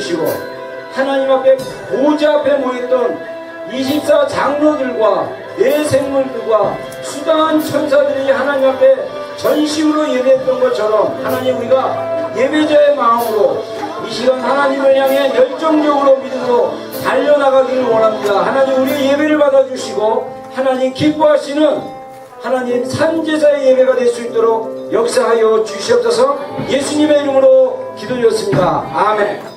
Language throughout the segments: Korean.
주시고 하나님 앞에 보좌 앞에 모였던 24 장로들과 내생물들과 수당한 천사들이 하나님 앞에 전심으로 예배했던 것처럼 하나님 우리가 예배자의 마음으로 이 시간 하나님을 향해 열정적으로 믿음으로 달려나가기를 원합니다. 하나님 우리의 예배를 받아주시고 하나님 기뻐하시는 하나님 산제사의 예배가 될 수 있도록 역사하여 주시옵소서. 예수님의 이름으로 기도드렸습니다. 아멘.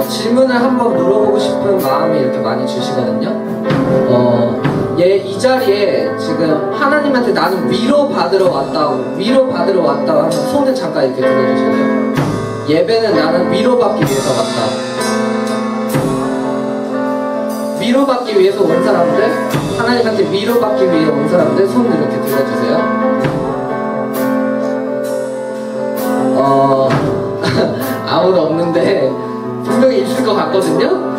질문을 한번 물어보고 싶은 마음이 이렇게 많이 주시거든요. 이 자리에 지금 하나님한테 나는 위로받으러 왔다고 하면 손을 잠깐 이렇게 들어주실래요? 예배는 나는 위로받기 위해서 왔다. 위로받기 위해서 온 사람들, 하나님한테 위로받기 위해 온 사람들 손을 이렇게 들어주세요. 아무도 없는데 분명히 있을 것 같거든요.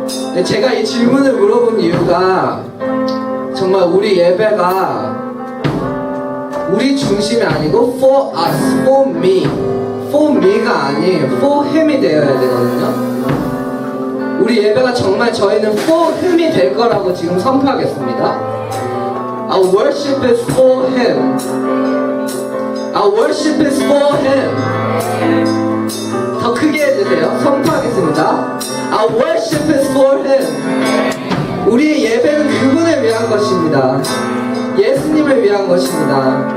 근데 제가 이 질문을 물어본 이유가 정말 우리 예배가 우리 중심이 아니고 for us, for me, for me가 아닌 for him이 되어야 되거든요. 우리 예배가 정말 저희는 for him이 될 거라고 지금 선포하겠습니다. Our worship is for him. Our worship is for him. 더 크게 해주세요. 선포하겠습니다. Our worship is for him. 우리의 예배는 그분을 위한 것입니다. 예수님을 위한 것입니다.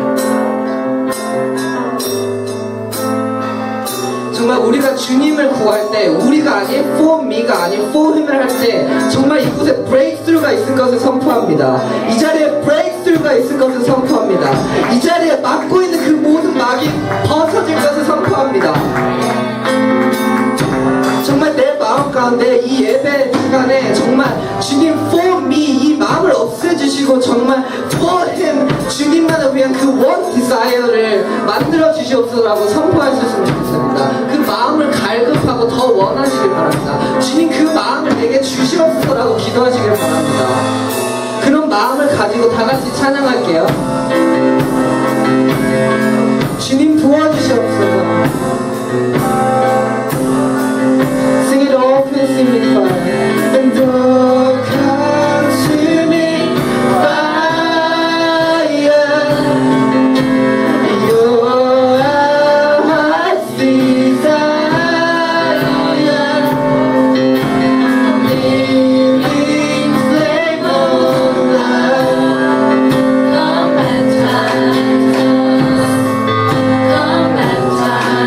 정말 우리가 주님을 구할 때 우리가 아닌 for me가 아닌 for him을 할 때 정말 이곳에 breakthrough가 있을 것을 선포합니다. 이 자리에 breakthrough가 있을 것을 선포합니다. 이 자리에 막고 있는 그 모든 막이 벗어질 것을 선포합니다. 정말 내 마음 가운데 이 예배 시간에 정말 주님 for me 이 마음을 없애주시고 정말 for him 주님만을 위한 그 one desire를 만들어 주시옵소서라고 선포하셨으면 좋겠습니다. 그 마음을 갈급하고 더 원하시길 바랍니다. 주님 그 마음을 내게 주시옵소서라고 기도하시길 바랍니다. 그런 마음을 가지고 다 같이 찬양할게요. 주님 부어주시옵소서. Sing it all, please sing it fire. And oh, come to me, fire. You're our heart's desire. Living flame of love. Come baptize us. Come baptize us.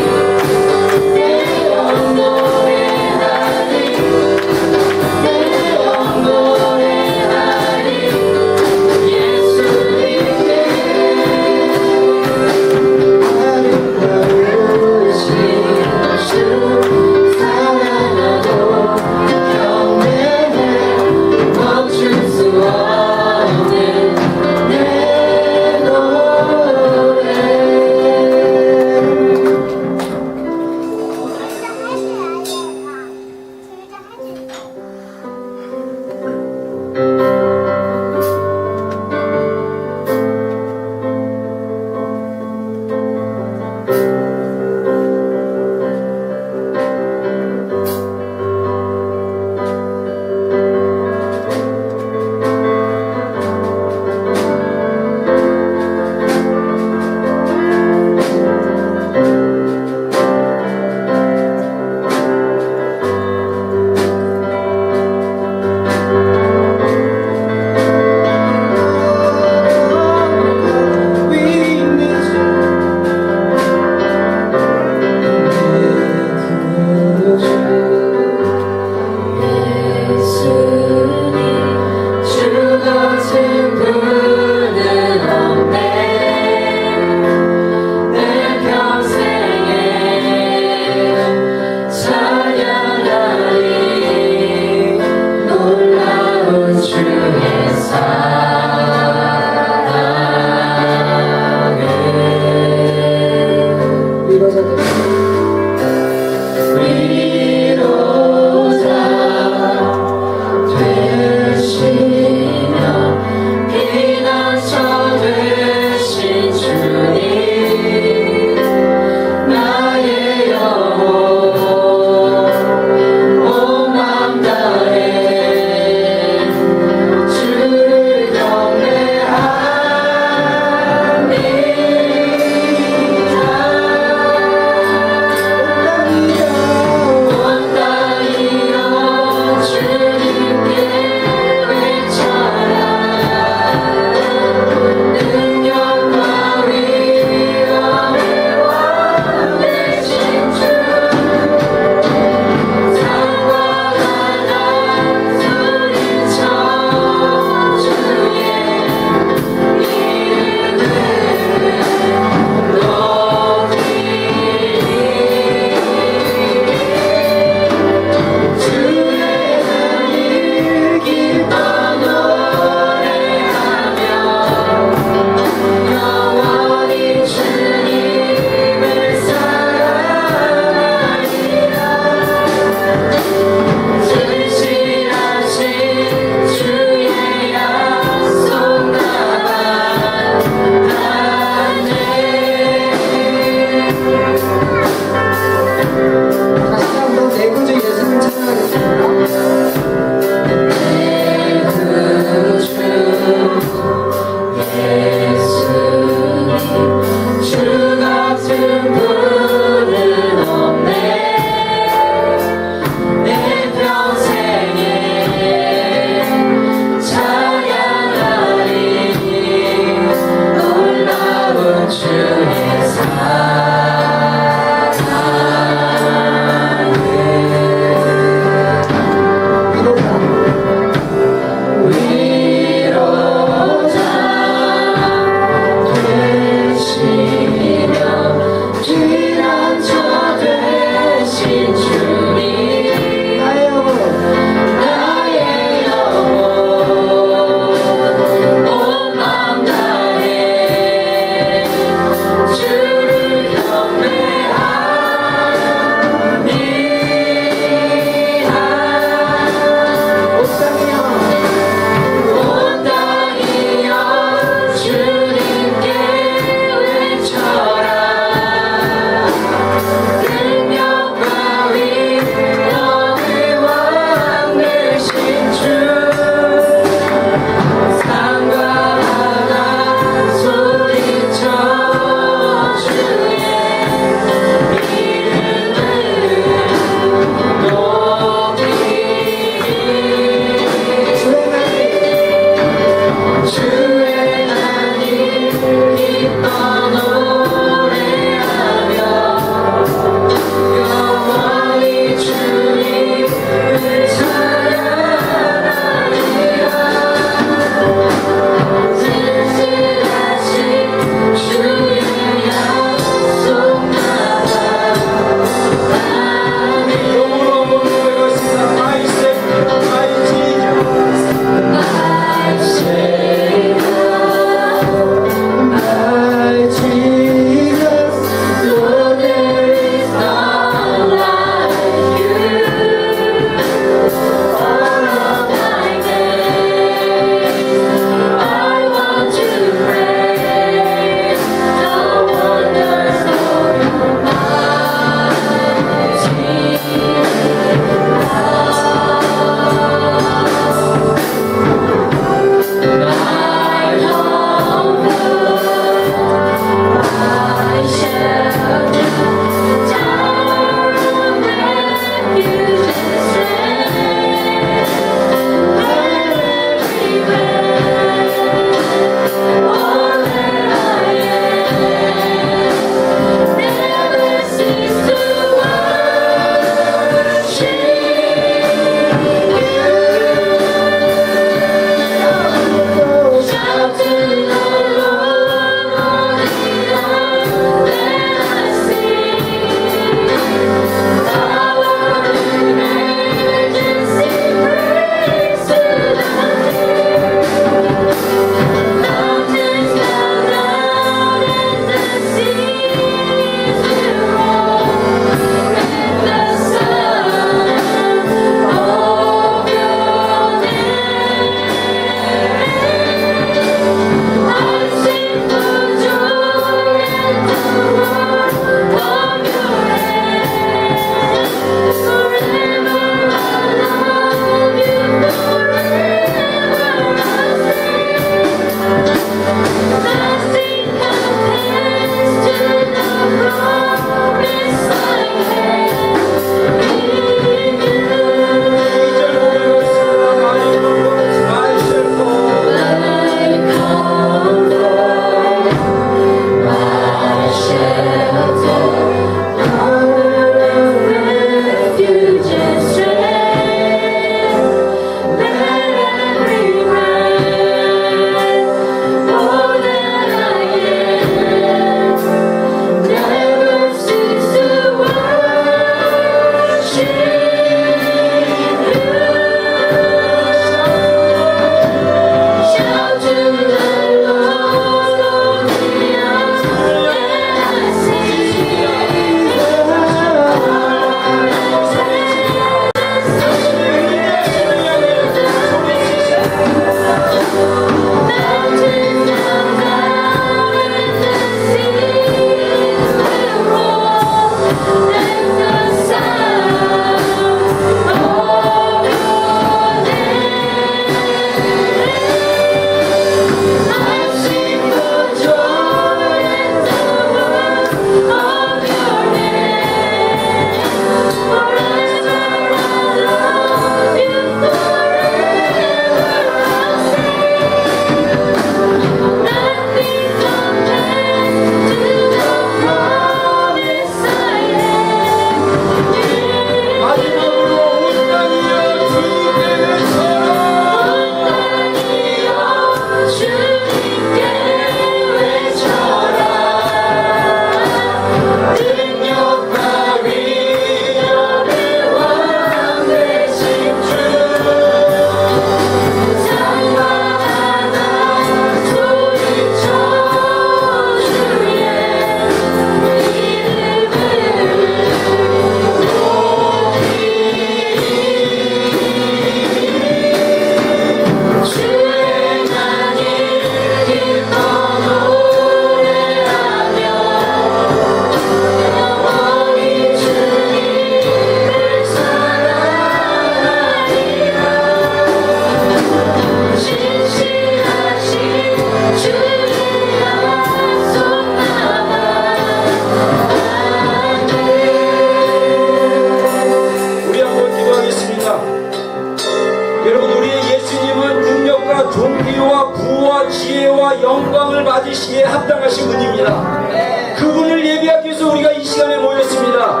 존귀와 부와 지혜와 영광을 받으시기에 합당하신 분입니다. 그분을 예배하기 위해서 우리가 이 시간에 모였습니다.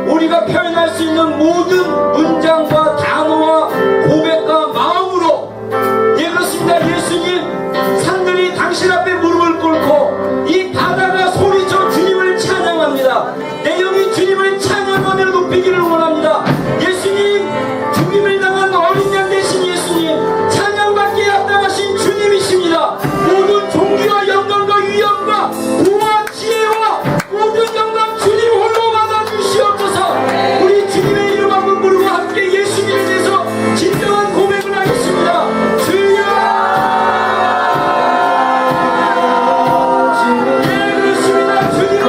우리가 표현할 수 있는 모든 문장과 단어와 고백과 마음으로, 예, 그렇습니다. 예수님, 산들이 당신 앞에 무릎을 꿇고 이 바다가 소리쳐 주님을 찬양합니다. 내 영이 주님을 찬양하며 높이기를 원합니다. 예수님, 죽임을 당한 어린 양 되신 예수님, 찬양받기에 합당하신 주님이십니다. 모든 존귀와 영광과 위엄과 부와 지혜와 모든 영광 주님 홀로 받아주시옵소서. 우리 주님의 이름 한번 부르고 함께 예수님에 대해서 진정한 고백을 하겠습니다. 주여, 예, 그렇습니다. 주님은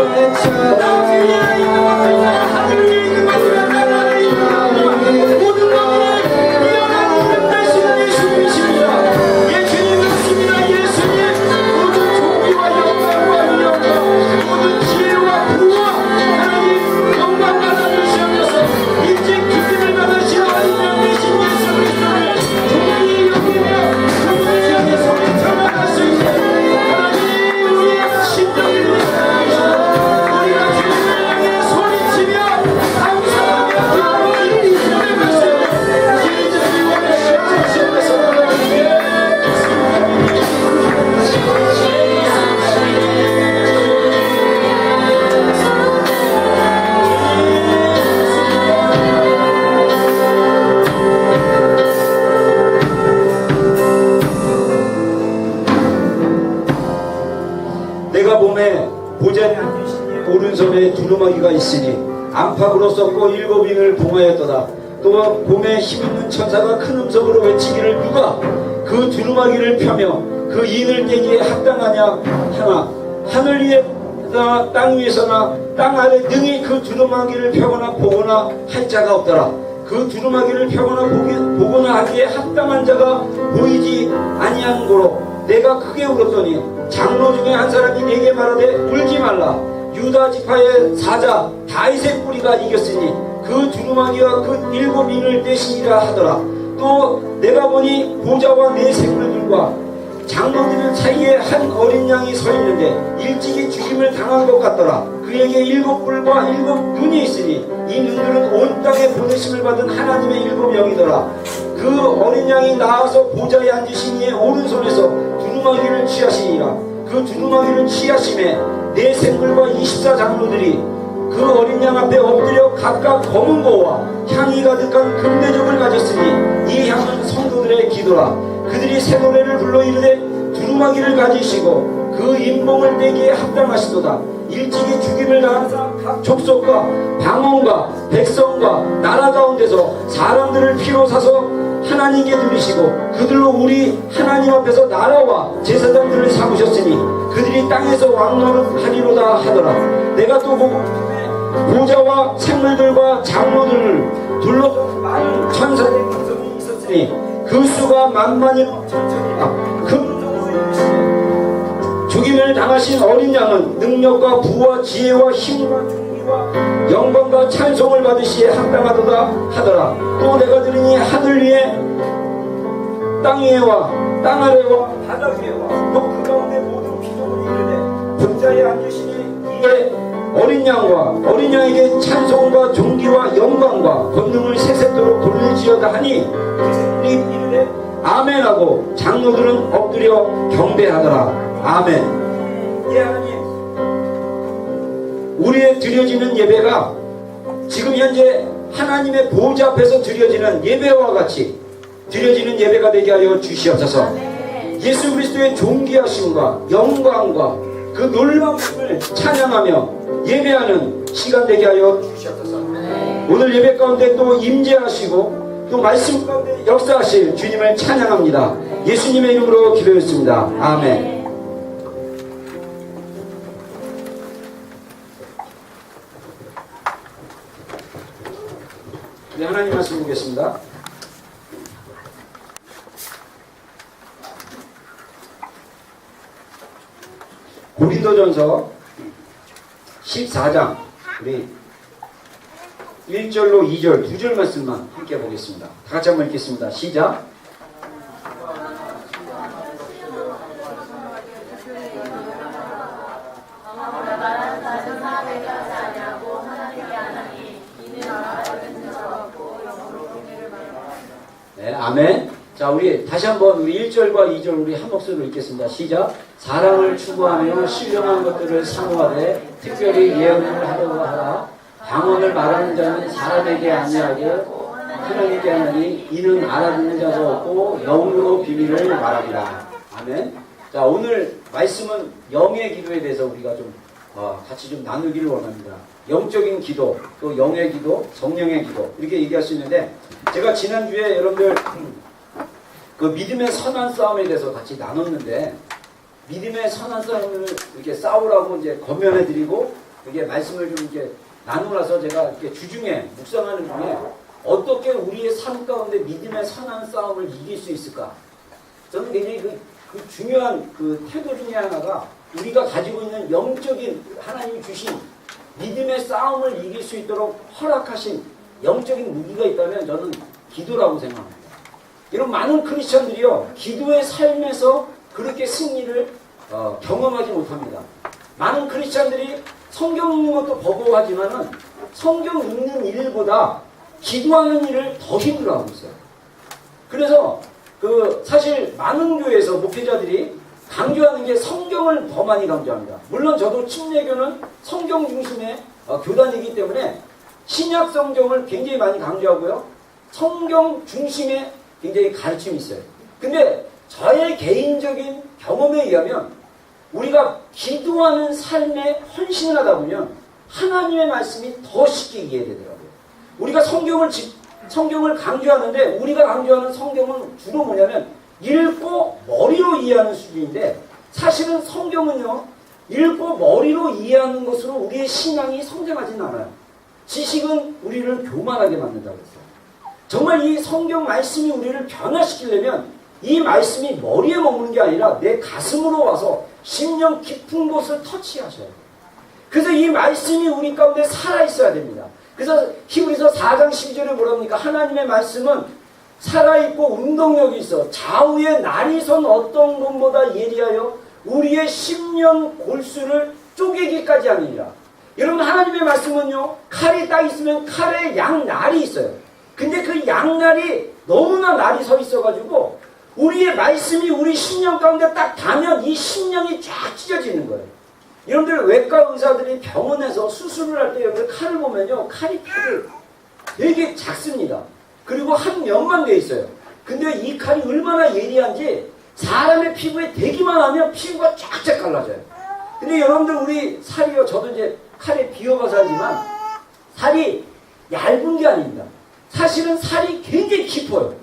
나 위에 있는 것들이나 하늘 위에 있는 것들이나 땅 아래에 있는 것들이나 모든 것들을 위험한 이름 되시는 예수님이십니다. 예, 주님 그렇습니다. 예수님, 모든 존귀와 영광과 위엄과 모든 지혜와 부와 하나님 영광 받아주시옵소서. 일찍 죽임을 받으신 어린 양 되신 예수 그리스도를 존귀히 여기며 그분을 향해 소리쳐 나갈 수 있는 하나님, 우리의 심정을 우리가 주님을 향해 소리치며 감사하며 기뻐하며 고백할 수 있는 진정이 원하시옵소서. 내가 봄에 보좌에 앉으신 이의 오른손에 두루마기가 있으니 안팎으로 썩고 일곱 인을 봉하였도다. 또 봄에 힘있는 천사가 큰 음성으로 외치기를, 누가 그 두루마기를 펴며 그 인을 떼기에 합당하냐 하나, 하늘 위에나 땅 위에서나 땅 아래 능히 그 두루마기를 펴거나 보거나 할 자가 없더라. 그 두루마기를 펴거나 보거나 하기에 합당한 자가 보이지 아니한 고로 내가 크게 울었더니 장로 중에 한 사람이 내게 말하되, 울지 말라. 유다 지파의 사자 다윗의 뿌리가 이겼으니 그 두루마기와 그 일곱 인을 떼시니라 하더라. 또 내가 보니 보좌와 네 생물들과 장로들 사이에 한 어린 양이 서 있는데 일찍이 죽임을 당한 것 같더라. 그에게 일곱 뿔과 일곱 눈이 있으니 이 눈들은 온 땅에 보내심을 받은 하나님의 일곱 영이더라. 그 어린 양이 나와서 보좌에 앉으신 이의 오른손에서 두루마기를 취하시니라. 그 두루마기를 취하심에 네 생물과 24장로들이 그 어린 양 앞에 엎드려 각각 검은 거와 향이 가득한 금대접을 가졌으니 이 향은 성도들의 기도라. 그들이 새 노래를 불러 이르되, 두루마기를 가지시고 그 인봉을 떼기에 합당하시도다. 일찍이 죽임을 당한 각 족속과 방언과 백성과 나라 가운데서 사람들을 피로 사서 하나님께 드리시고 그들로 우리 하나님 앞에서 나라와 제사장들을 삼으셨으니 그들이 땅에서 왕노릇하리로다 하더라. 내가 또 보고 보좌와 생물들과 장로들을 둘러서 많은 천사들의 음성이 있었으니 그 수가 만만이 천천이라. 죽임을 당하신 어린 양은 능력과 부와 지혜와 힘과 존귀와 영광과 찬송을 받으시에 합당하도다 하더라. 또 내가 들으니 하늘 위에 땅 위에와 땅 아래와 바다 위에와 또 그 가운데 모든 피조물이 이르되, 보좌에 앉으시니 이에 어린 양과 어린 양에게 찬송과 존귀와 영광과 권능을 세세토록 돌릴지어다 하니 그들이 이르되 아멘하고 장로들은 엎드려 경배하더라. 아멘. 예, 하나님, 우리의 드려지는 예배가 지금 현재 하나님의 보좌 앞에서 드려지는 예배와 같이 드려지는 예배가 되게 하여 주시옵소서. 예수 그리스도의 존귀하심과 영광과 그 놀라움을 찬양하며 예배하는 시간 되게 하여 주시옵소서. 오늘 예배 가운데 또 임재하시고 또 말씀 가운데 역사하실 주님을 찬양합니다. 예수님의 이름으로 기도했습니다. 아멘. 네, 하나님 말씀 보겠습니다. 고린도전서 14장 우리 1절로 2절 두 절 말씀만 함께 보겠습니다. 다 같이 한번 읽겠습니다. 시작. 네, 아멘. 자, 우리 다시 한번 우리 1절과 2절 우리 한 목소리로 읽겠습니다. 시작. 사랑을 추구하며 신령한 것들을 사모하되 특별히 예언을 하려고 하라. 방언을 말하는 자는 사람에게 아니하게 하나님께 하나니 이는 알아듣는 자가 없고 영으로 비밀을 말하리라. 아멘. 자, 오늘 말씀은 영의 기도에 대해서 우리가 좀 같이 좀 나누기를 원합니다. 영적인 기도, 또 영의 기도, 성령의 기도 이렇게 얘기할 수 있는데 제가 지난주에 여러분들 그 믿음의 선한 싸움에 대해서 같이 나눴는데 믿음의 선한 싸움을 이렇게 싸우라고 이제 권면해드리고 이게 말씀을 좀 이렇게 나누라서 제가 이렇게 주중에 묵상하는 중에 어떻게 우리의 삶 가운데 믿음의 선한 싸움을 이길 수 있을까? 저는 굉장히 그 중요한 그 태도 중에 하나가 우리가 가지고 있는 영적인 하나님이 주신 믿음의 싸움을 이길 수 있도록 허락하신 영적인 무기가 있다면 저는 기도라고 생각합니다. 이런 많은 크리스천들이요 기도의 삶에서 그렇게 승리를 경험하지 못합니다. 많은 크리스천들이 성경 읽는 것도 버거워하지만은 성경 읽는 일보다 기도하는 일을 더 힘들어하고 있어요. 그래서 사실 많은 교회에서 목회자들이 강조하는 게 성경을 더 많이 강조합니다. 물론 저도 침례교는 성경 중심의 교단이기 때문에 신약 성경을 굉장히 많이 강조하고요. 성경 중심의 굉장히 가르침이 있어요. 근데 저의 개인적인 경험에 의하면 우리가 기도하는 삶에 헌신을 하다 보면 하나님의 말씀이 더 쉽게 이해되더라고요. 우리가 성경을 강조하는데 우리가 강조하는 성경은 주로 뭐냐면 읽고 머리로 이해하는 수준인데 사실은 성경은요 읽고 머리로 이해하는 것으로 우리의 신앙이 성장하진 않아요. 지식은 우리를 교만하게 만든다고 했어요. 정말 이 성경 말씀이 우리를 변화시키려면 이 말씀이 머리에 머무는 게 아니라 내 가슴으로 와서 심령 깊은 곳을 터치하셔야 돼요. 그래서 이 말씀이 우리 가운데 살아있어야 됩니다. 그래서 히브리서 4장 12절에 뭐라 합니까? 하나님의 말씀은 살아있고 운동력이 있어 좌우에 날이 선 어떤 것보다 예리하여 우리의 심령 골수를 쪼개기까지 하느니라. 여러분 하나님의 말씀은요 칼이 딱 있으면 칼에 양날이 있어요. 근데 그 양날이 너무나 날이 서 있어가지고 우리의 말씀이 우리 심령 가운데 딱 닿으면 이 심령이 쫙 찢어지는 거예요. 여러분들 외과 의사들이 병원에서 수술을 할 때 여러분들 칼을 보면요 칼이 되게 작습니다. 그리고 한 면만 돼 있어요. 근데 이 칼이 얼마나 예리한지 사람의 피부에 대기만 하면 피부가 쫙쫙 갈라져요. 근데 여러분들 우리 살이요 저도 이제 칼에 비어가서 하지만 살이 얇은 게 아닙니다. 사실은 살이 굉장히 깊어요.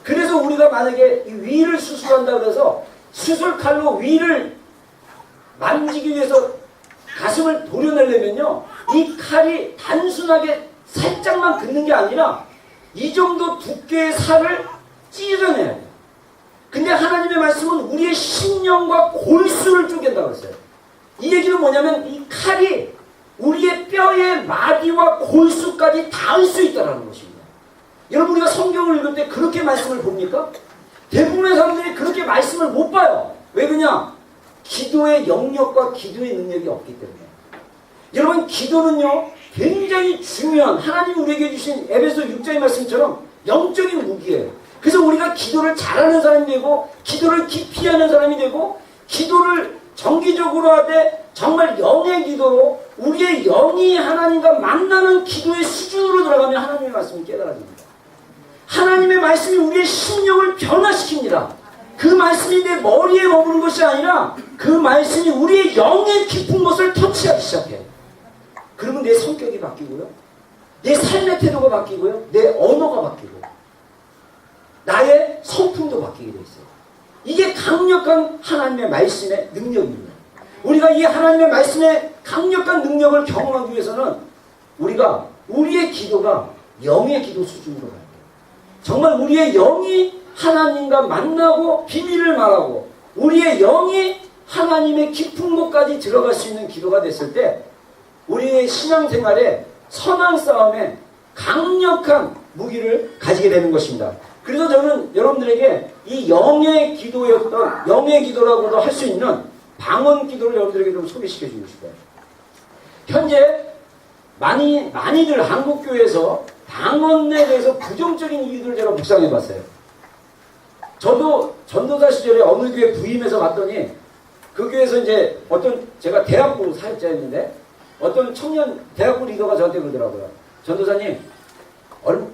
그래서 우리가 만약에 이 위를 수술한다 그래서 수술칼로 위를 만지기 위해서 가슴을 도려내려면요 이 칼이 단순하게 살짝만 긋는 게 아니라 이 정도 두께의 살을 찢어내야 돼요. 근데 하나님의 말씀은 우리의 심령과 골수를 쪼갠다고 했어요. 이 얘기는 뭐냐면 이 칼이 우리의 뼈의 마디와 골수까지 닿을 수 있다는 것입니다. 여러분 우리가 성경을 읽을 때 그렇게 말씀을 봅니까? 대부분의 사람들이 그렇게 말씀을 못 봐요. 왜 그러냐? 기도의 영역과 기도의 능력이 없기 때문에. 여러분 기도는요 굉장히 중요한 하나님이 우리에게 주신 에베소 6장의 말씀처럼 영적인 무기예요. 그래서 우리가 기도를 잘하는 사람이 되고 기도를 깊이 하는 사람이 되고 기도를 정기적으로 하되 정말 영의 기도로 우리의 영이 하나님과 만나는 기도의 수준으로 들어가면 하나님의 말씀이 깨달아집니다. 하나님의 말씀이 우리의 심령을 변화시킵니다. 그 말씀이 내 머리에 머무는 것이 아니라 그 말씀이 우리의 영의 깊은 곳을 터치하기 시작해요. 그러면 내 성격이 바뀌고요. 내 삶의 태도가 바뀌고요. 내 언어가 바뀌고 나의 성품도 바뀌게 되어 있어요. 이게 강력한 하나님의 말씀의 능력입니다. 우리가 이 하나님의 말씀의 강력한 능력을 경험하기 위해서는 우리가 우리의 기도가 영의 기도 수준으로 가야 돼요. 정말 우리의 영이 하나님과 만나고 비밀을 말하고 우리의 영이 하나님의 깊은 곳까지 들어갈 수 있는 기도가 됐을 때 우리의 신앙생활에 선한 싸움에 강력한 무기를 가지게 되는 것입니다. 그래서 저는 여러분들에게 이 영의 기도라고도 할 수 있는 방언 기도를 여러분들에게 좀 소개시켜 주고 싶어요. 현재 많이들 한국교회에서 방언에 대해서 부정적인 이유들을 제가 묵상해 봤어요. 저도 전도사 시절에 어느 교회 부임해서 갔더니 그 교회에서 이제 어떤 제가 대학부 사역자였는데 어떤 청년 대학부 리더가 저한테 그러더라고요. 전도사님,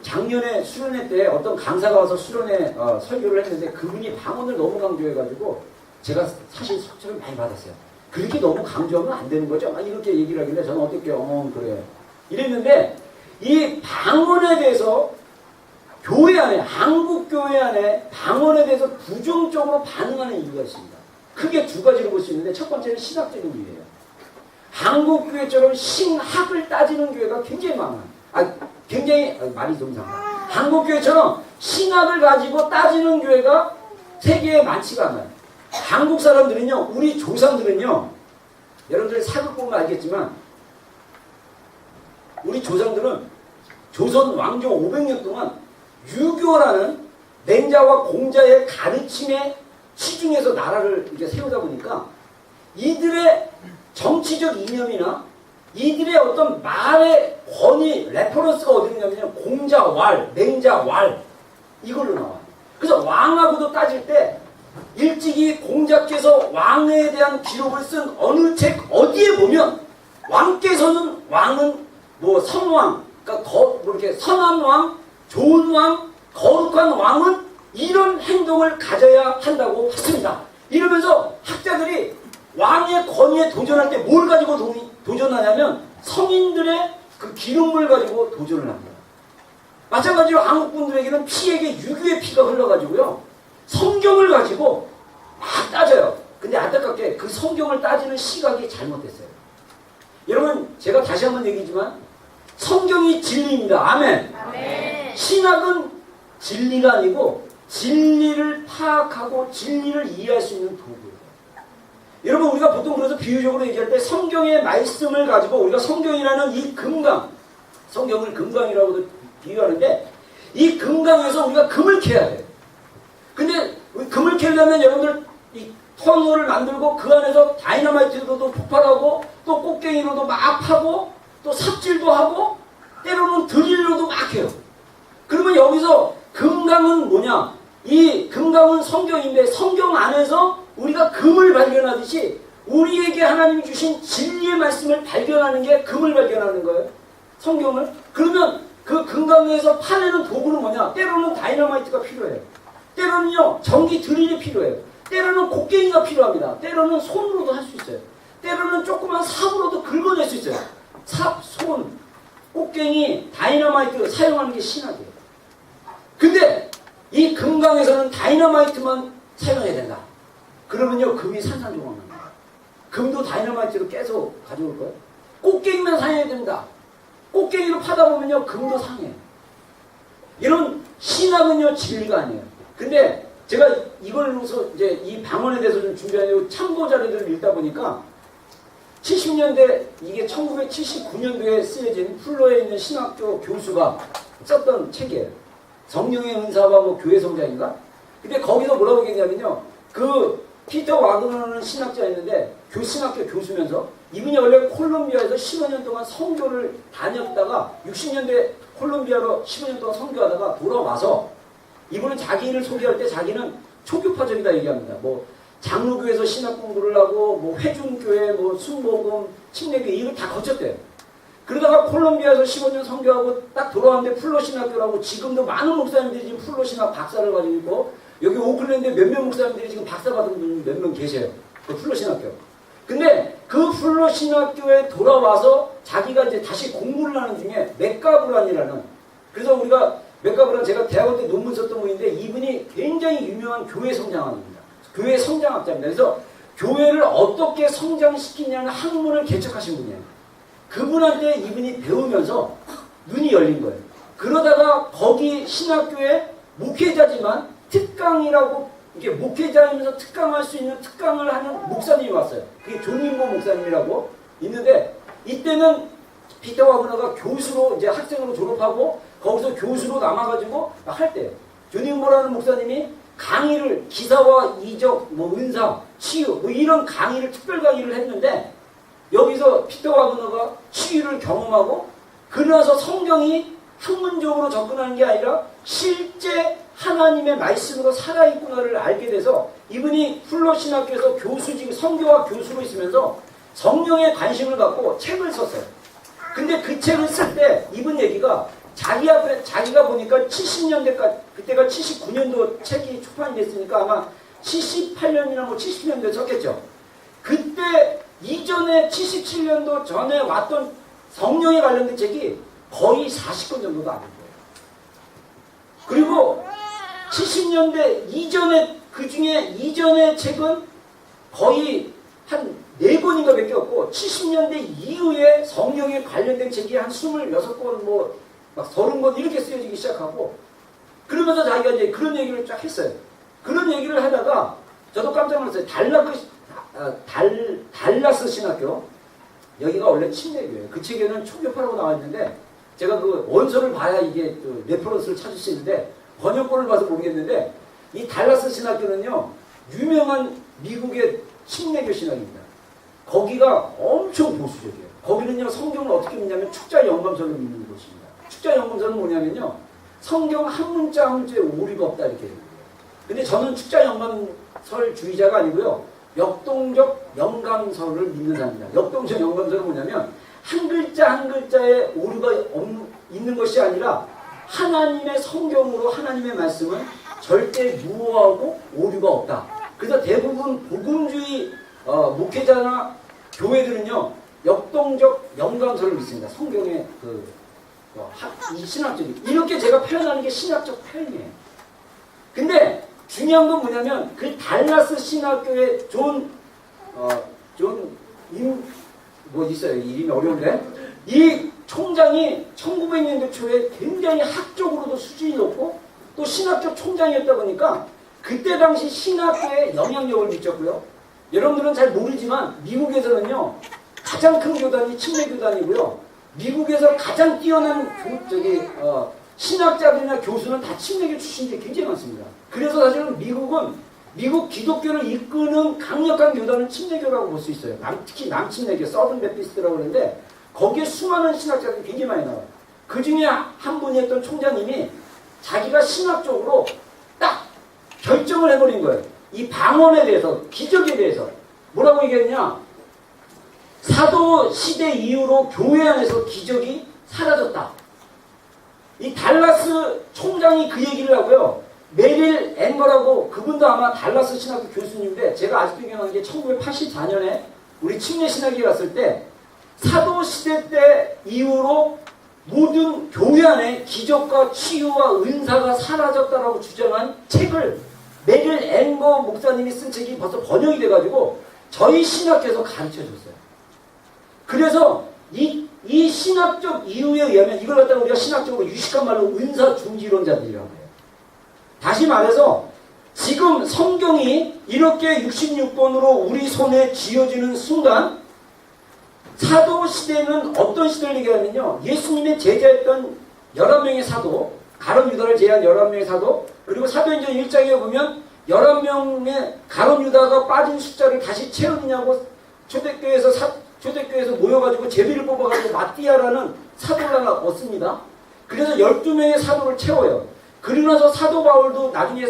작년에 수련회 때 어떤 강사가 와서 수련회 설교를 했는데 그분이 방언을 너무 강조해가지고 제가 사실 상처를 많이 받았어요. 그렇게 너무 강조하면 안 되는 거죠? 이렇게 얘기를 하길래 저는 어떻게 그래 이랬는데 이 방언에 대해서 교회 안에, 한국 교회 안에 방언에 대해서 부정적으로 반응하는 이유가 있습니다. 크게 두 가지로 볼 수 있는데 첫 번째는 신학적인 이유예요. 한국 교회처럼 신학을 따지는 교회가 굉장히 많아요. 말이 좀 이상하다. 한국 교회처럼 신학을 가지고 따지는 교회가 세계에 많지가 않아요. 한국 사람들은요, 우리 조상들은요, 여러분들이 사극 보면 알겠지만 우리 조상들은 조선 왕조 500년 동안 유교라는 맹자와 공자의 가르침에 시중에서 나라를 이렇게 세우다 보니까 이들의 정치적 이념이나 이들의 어떤 말의 권위, 레퍼런스가 어디 있냐면 공자 왈, 맹자 왈 이걸로 나와요. 그래서 왕하고도 따질 때 일찍이 공자께서 왕에 대한 기록을 쓴 어느 책 어디에 보면 왕께서는 왕은 뭐 선왕, 그러니까 이렇게 선한 왕, 좋은 왕, 거룩한 왕은 이런 행동을 가져야 한다고 했습니다. 이러면서 학자들이 왕의 권위에 도전할 때 뭘 가지고 도전하냐면 성인들의 그 기름을 가지고 도전을 합니다. 마찬가지로 한국 분들에게는 피에게 유교의 피가 흘러가지고요. 성경을 가지고 막 따져요. 근데 안타깝게 그 성경을 따지는 시각이 잘못됐어요. 여러분, 제가 다시 한번 얘기지만 성경이 진리입니다. 아멘. 아멘. 신학은 진리가 아니고 진리를 파악하고 진리를 이해할 수 있는 도구예요. 여러분, 우리가 보통 그래서 비유적으로 얘기할 때 성경의 말씀을 가지고 우리가 성경이라는 이 금강, 성경을 금강이라고도 비유하는데 이 금강에서 우리가 금을 캐야 돼요. 근데 금을 캐려면 여러분들 이 터널을 만들고 그 안에서 다이너마이트로도 폭발하고 또 꽃갱이로도 막 파고 또 삽질도 하고 때로는 드릴로도 막 해요. 그러면 여기서 금강은 뭐냐? 이 금강은 성경인데 성경 안에서 우리가 금을 발견하듯이 우리에게 하나님이 주신 진리의 말씀을 발견하는 게 금을 발견하는 거예요. 성경을. 그러면 그 금강에서 파내는 도구는 뭐냐? 때로는 다이너마이트가 필요해요. 때로는요, 전기 드릴이 필요해요. 때로는 곡괭이가 필요합니다. 때로는 손으로도 할 수 있어요. 때로는 조그만 삽으로도 긁어낼 수 있어요. 삽, 손, 곡괭이, 다이너마이트 사용하는 게 신학이에요. 근데 이 금강에서는 다이너마이트만 사용해야 된다. 그러면요, 금이 산산조각납니다. 금도 다이너마이트로 깨서 가져올 거예요. 꽃갱이만 사용해야 됩니다. 꽃갱이로 파다 보면요, 금도 상해요. 이런 신학은요, 진리가 아니에요. 근데 제가 이걸로서 이제 이 방언에 대해서 좀 준비하려고 참고 자료들을 읽다 보니까 70년대, 이게 1979년도에 쓰여진 플로에 있는 신학교 교수가 썼던 책이에요. 성령의 은사와 뭐 교회 성장인가? 근데 거기서 뭐라고 얘기하냐면요. 그 피터 와그너라는 신학자였는데 신학교 교수면서 이분이 원래 콜롬비아에서 15년 동안 선교를 다녔다가 60년대 콜롬비아로 15년 동안 선교하다가 돌아와서 이분은 자기를 소개할 때 자기는 초교파적이다 얘기합니다. 뭐 장로교에서 신학 공부를 하고 뭐 회중교회, 뭐 순복음, 침례교회 이걸 다 거쳤대요. 그러다가 콜롬비아에서 15년 선교하고 딱 돌아왔는데 플로 신학교라고 지금도 많은 목사님들이 지금 플로 신학 박사를 가지고 있고 여기 오클랜드에 몇몇 목사님들이 지금 박사 받은 분이 몇 명 계세요. 그 플로 신학교. 근데 그 플로 신학교에 돌아와서 자기가 이제 다시 공부를 하는 중에 맥가브란이라는, 그래서 우리가 맥가브란 제가 대학원 때 논문 썼던 분인데 이분이 굉장히 유명한 교회 성장학입니다. 교회 성장학자입니다. 그래서 교회를 어떻게 성장시키냐는 학문을 개척하신 분이에요. 그분한테 이분이 배우면서 눈이 열린 거예요. 그러다가 거기 신학교에 목회자지만 특강이라고, 이게 목회자이면서 특강할 수 있는 특강을 하는 목사님이 왔어요. 그게 존인보 목사님이라고 있는데 이때는 피터 와그너가 교수로 이제 학생으로 졸업하고 거기서 교수로 남아가지고 할 때예요. 존인보라는 목사님이 강의를 기사와 이적, 뭐 은사, 치유 뭐 이런 강의를 특별 강의를 했는데 여기서 피터 와그너가 치유를 경험하고 그러나서 성경이 학문적으로 접근하는 게 아니라 실제 하나님 하나님의 말씀으로 살아있구나를 알게 돼서 이분이 플러신학교에서 교수직, 성교학 교수로 있으면서 성령에 관심을 갖고 책을 썼어요. 근데 그 책을 쓸 때 이분 얘기가 자기가 보니까 70년대까지, 그때가 79년도 책이 출판이 됐으니까 아마 78년이나 뭐 70년도에 썼겠죠. 그때 이전에 77년도 전에 왔던 성령에 관련된 책이 거의 40권 정도도 안 돼요. 그리고 70년대 이전에, 그 중에 이전의 책은 거의 한 4권인가 밖에 없고 70년대 이후에 성령에 관련된 책이 한 26권 뭐 막 30권 이렇게 쓰여지기 시작하고 그러면서 자기가 이제 그런 얘기를 쫙 했어요. 그런 얘기를 하다가 저도 깜짝 놀랐어요. 달라스 신학교, 여기가 원래 침례교예요. 그 책에는 초교파라고 나와 있는데 제가 그 원서를 봐야 이게 그 레퍼런스를 찾을 수 있는데 번역본을 봐서 모르겠는데 이 달라스 신학교는요 유명한 미국의 침례교 신학입니다. 거기가 엄청 보수적이에요. 거기는요 성경을 어떻게 믿냐면 축자 영감서를 믿는 곳입니다. 축자 영감서는 뭐냐면요 성경 한 문자 한 문자에 오류가 없다 이렇게 해요. 근데 저는 축자 영감설 주의자가 아니고요 역동적 영감서를 믿는 사람입니다. 역동적 영감서는 뭐냐면 한 글자 한 글자에 오류가 있는 것이 아니라 하나님의 성경으로 하나님의 말씀은 절대 무오하고 오류가 없다. 그래서 대부분 복음주의 목회자나 교회들은요 역동적 영감서를 믿습니다. 성경의 이 신학적인 이렇게 제가 표현하는 게 신학적 표현이에요. 근데 중요한 건 뭐냐면 그 달라스 신학교의 뭐 있어요. 이름이 어려운데 이 총장이 1900년대 초에 굉장히 학적으로도 수준이 높고 또 신학적 총장이었다 보니까 그때 당시 신학계에 영향력을 미쳤고요. 여러분들은 잘 모르지만 미국에서는요 가장 큰 교단이 침례교단이고요. 미국에서 가장 뛰어난 신학자들이나 교수는 다 침례교 출신들이 굉장히 많습니다. 그래서 사실은 미국 기독교를 이끄는 강력한 교단은 침례교라고 볼 수 있어요. 특히 남침례교, 서든 베피스트라고 그러는데 거기에 수많은 신학자들이 굉장히 많이 나와요. 그 중에 한 분이었던 총장님이 자기가 신학적으로 딱 결정을 해버린 거예요. 이 방언에 대해서, 기적에 대해서 뭐라고 얘기했냐? 사도 시대 이후로 교회 안에서 기적이 사라졌다. 이 달라스 총장이 그 얘기를 하고요. 메릴 앵거라고 그분도 아마 달라스 신학교 교수님인데 제가 아직도 기억나는 게 1984년에 우리 침례 신학에 갔을 때 사도 시대 때 이후로 모든 교회 안에 기적과 치유와 은사가 사라졌다라고 주장한 책을 메릴 앵거 목사님이 쓴 책이 벌써 번역이 돼가지고 저희 신학교에서 가르쳐줬어요. 그래서 이 신학적 이유에 의하면 이걸 갖다가 우리가 신학적으로 유식한 말로 은사 중지론자들이라고 해요. 다시 말해서 지금 성경이 이렇게 66권으로 우리 손에 쥐어지는 순간 사도 시대는 어떤 시대를 얘기하면요. 예수님의 제자였던 11명의 사도, 가룟 유다를 제외한 11명의 사도, 그리고 사도행전 1장에 보면 11명의 가룟 유다가 빠진 숫자를 다시 채우느냐고 초대교회에서 모여가지고 제비를 뽑아가지고 마띠아라는 사도를 하나 얻습니다. 그래서 12명의 사도를 채워요. 그리고 나서 사도 바울도 나중에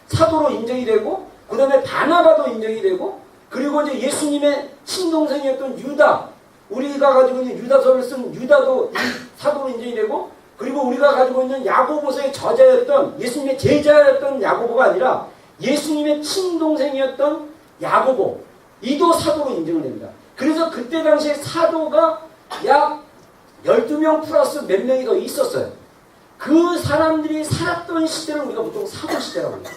사도로 인정이 되고, 그 다음에 바나바도 인정이 되고, 그리고 이제 예수님의 친동생이었던 유다, 우리가 가지고 있는 유다서를 쓴 유다도 사도로 인정이 되고, 그리고 우리가 가지고 있는 야고보서의 저자였던 예수님의 제자였던 야고보가 아니라 예수님의 친동생이었던 야고보, 이도 사도로 인정을 됩니다. 그래서 그때 당시에 사도가 약 12명 플러스 몇 명이 더 있었어요. 그 사람들이 살았던 시대를 우리가 보통 사도 시대라고 합니다.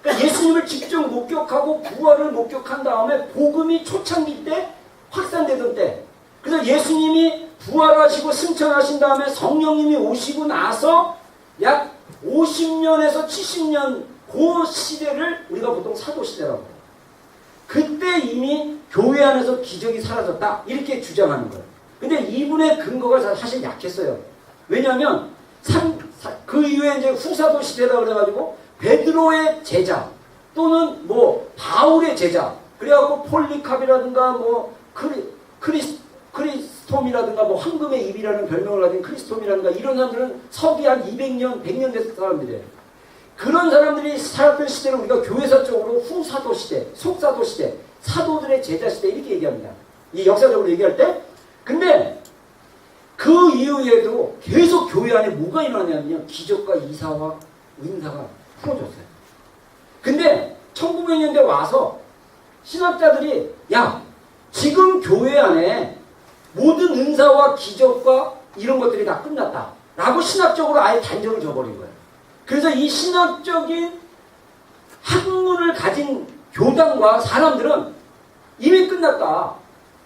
그러니까 예수님을 직접 목격하고 부활을 목격한 다음에 복음이 초창기 때 확산되던 때, 그래서 예수님이 부활하시고 승천하신 다음에 성령님이 오시고 나서 약 50년에서 70년 그 시대를 우리가 보통 사도 시대라고 해요. 그때 이미 교회 안에서 기적이 사라졌다 이렇게 주장하는 거예요. 근데 이분의 근거가 사실 약했어요. 왜냐하면 그 이후에 이제 후사도 시대다 그래가지고 베드로의 제자 또는 뭐 바울의 제자, 그래갖고 폴리캅이라든가 뭐 크리스톰이라든가 뭐 황금의 입이라는 별명을 가진 크리스톰이라든가 이런 사람들은 서기 한 200년 100년 됐을 사람들이에요. 그런 사람들이 살았던 시대를 우리가 교회사적으로 후사도 시대, 속사도 시대, 사도들의 제자 시대 이렇게 얘기합니다. 이 역사적으로 얘기할 때. 근데 그 이후에도 계속 교회 안에 뭐가 일어나냐면요. 기적과 이사와 은사가 풀어졌어요. 근데 1900년대 와서 신학자들이 야, 지금 교회 안에 모든 은사와 기적과 이런 것들이 다 끝났다 라고 신학적으로 아예 단정을 줘버린 거예요. 그래서 이 신학적인 학문을 가진 교단과 사람들은 이미 끝났다.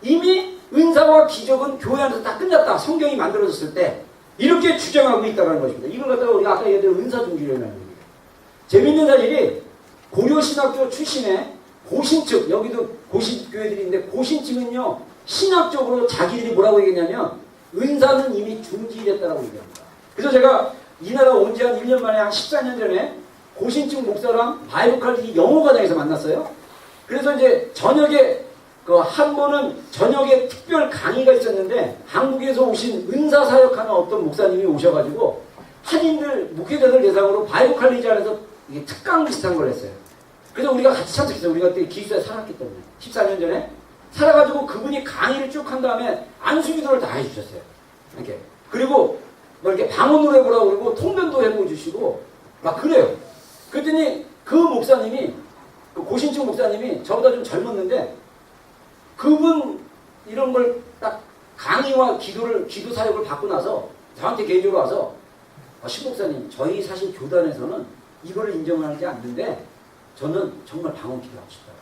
이미 은사와 기적은 교회 안에서 다 끝났다. 성경이 만들어졌을 때 이렇게 주장하고 있다는 것입니다. 이걸 갖다가 우리가 아까 얘기한 은사중지론이라는 얘기예요. 재밌는 사실이 고려신학교 출신의 고신측, 여기도 고신교회들이 있는데 고신측은요 신학적으로 자기들이 뭐라고 얘기했냐면 은사는 이미 중지됐다라고 얘기합니다. 그래서 제가 이 나라 온 지 한 1년 만에 한 14년 전에 고신측 목사랑 바이블 칼리지 영어과정에서 만났어요. 그래서 이제 저녁에 한 번은 저녁에 특별 강의가 있었는데 한국에서 오신 은사 사역하는 어떤 목사님이 오셔가지고 한인들 목회자들 대상으로 바이블 칼리지 안에서 이게 특강 비슷한 걸 했어요. 그래서 우리가 같이 참석했어요. 우리가 그때 기숙사에 살았기 때문에 14년 전에 살아가지고 그분이 강의를 쭉 한 다음에 안수기도를 다 해주셨어요. 이렇게 그리고 뭐 이렇게 방언으로 해보라고 그러고 통변도 해보주시고 막 그래요. 그랬더니 그 목사님이 그 고신층 목사님이 저보다 좀 젊었는데 그분 이런 걸 딱 강의와 기도 사역을 받고 나서 저한테 개인적으로 와서 신 목사님 저희 사실 교단에서는 이거를 인정하지 않는데 저는 정말 방언 기도하고 싶다.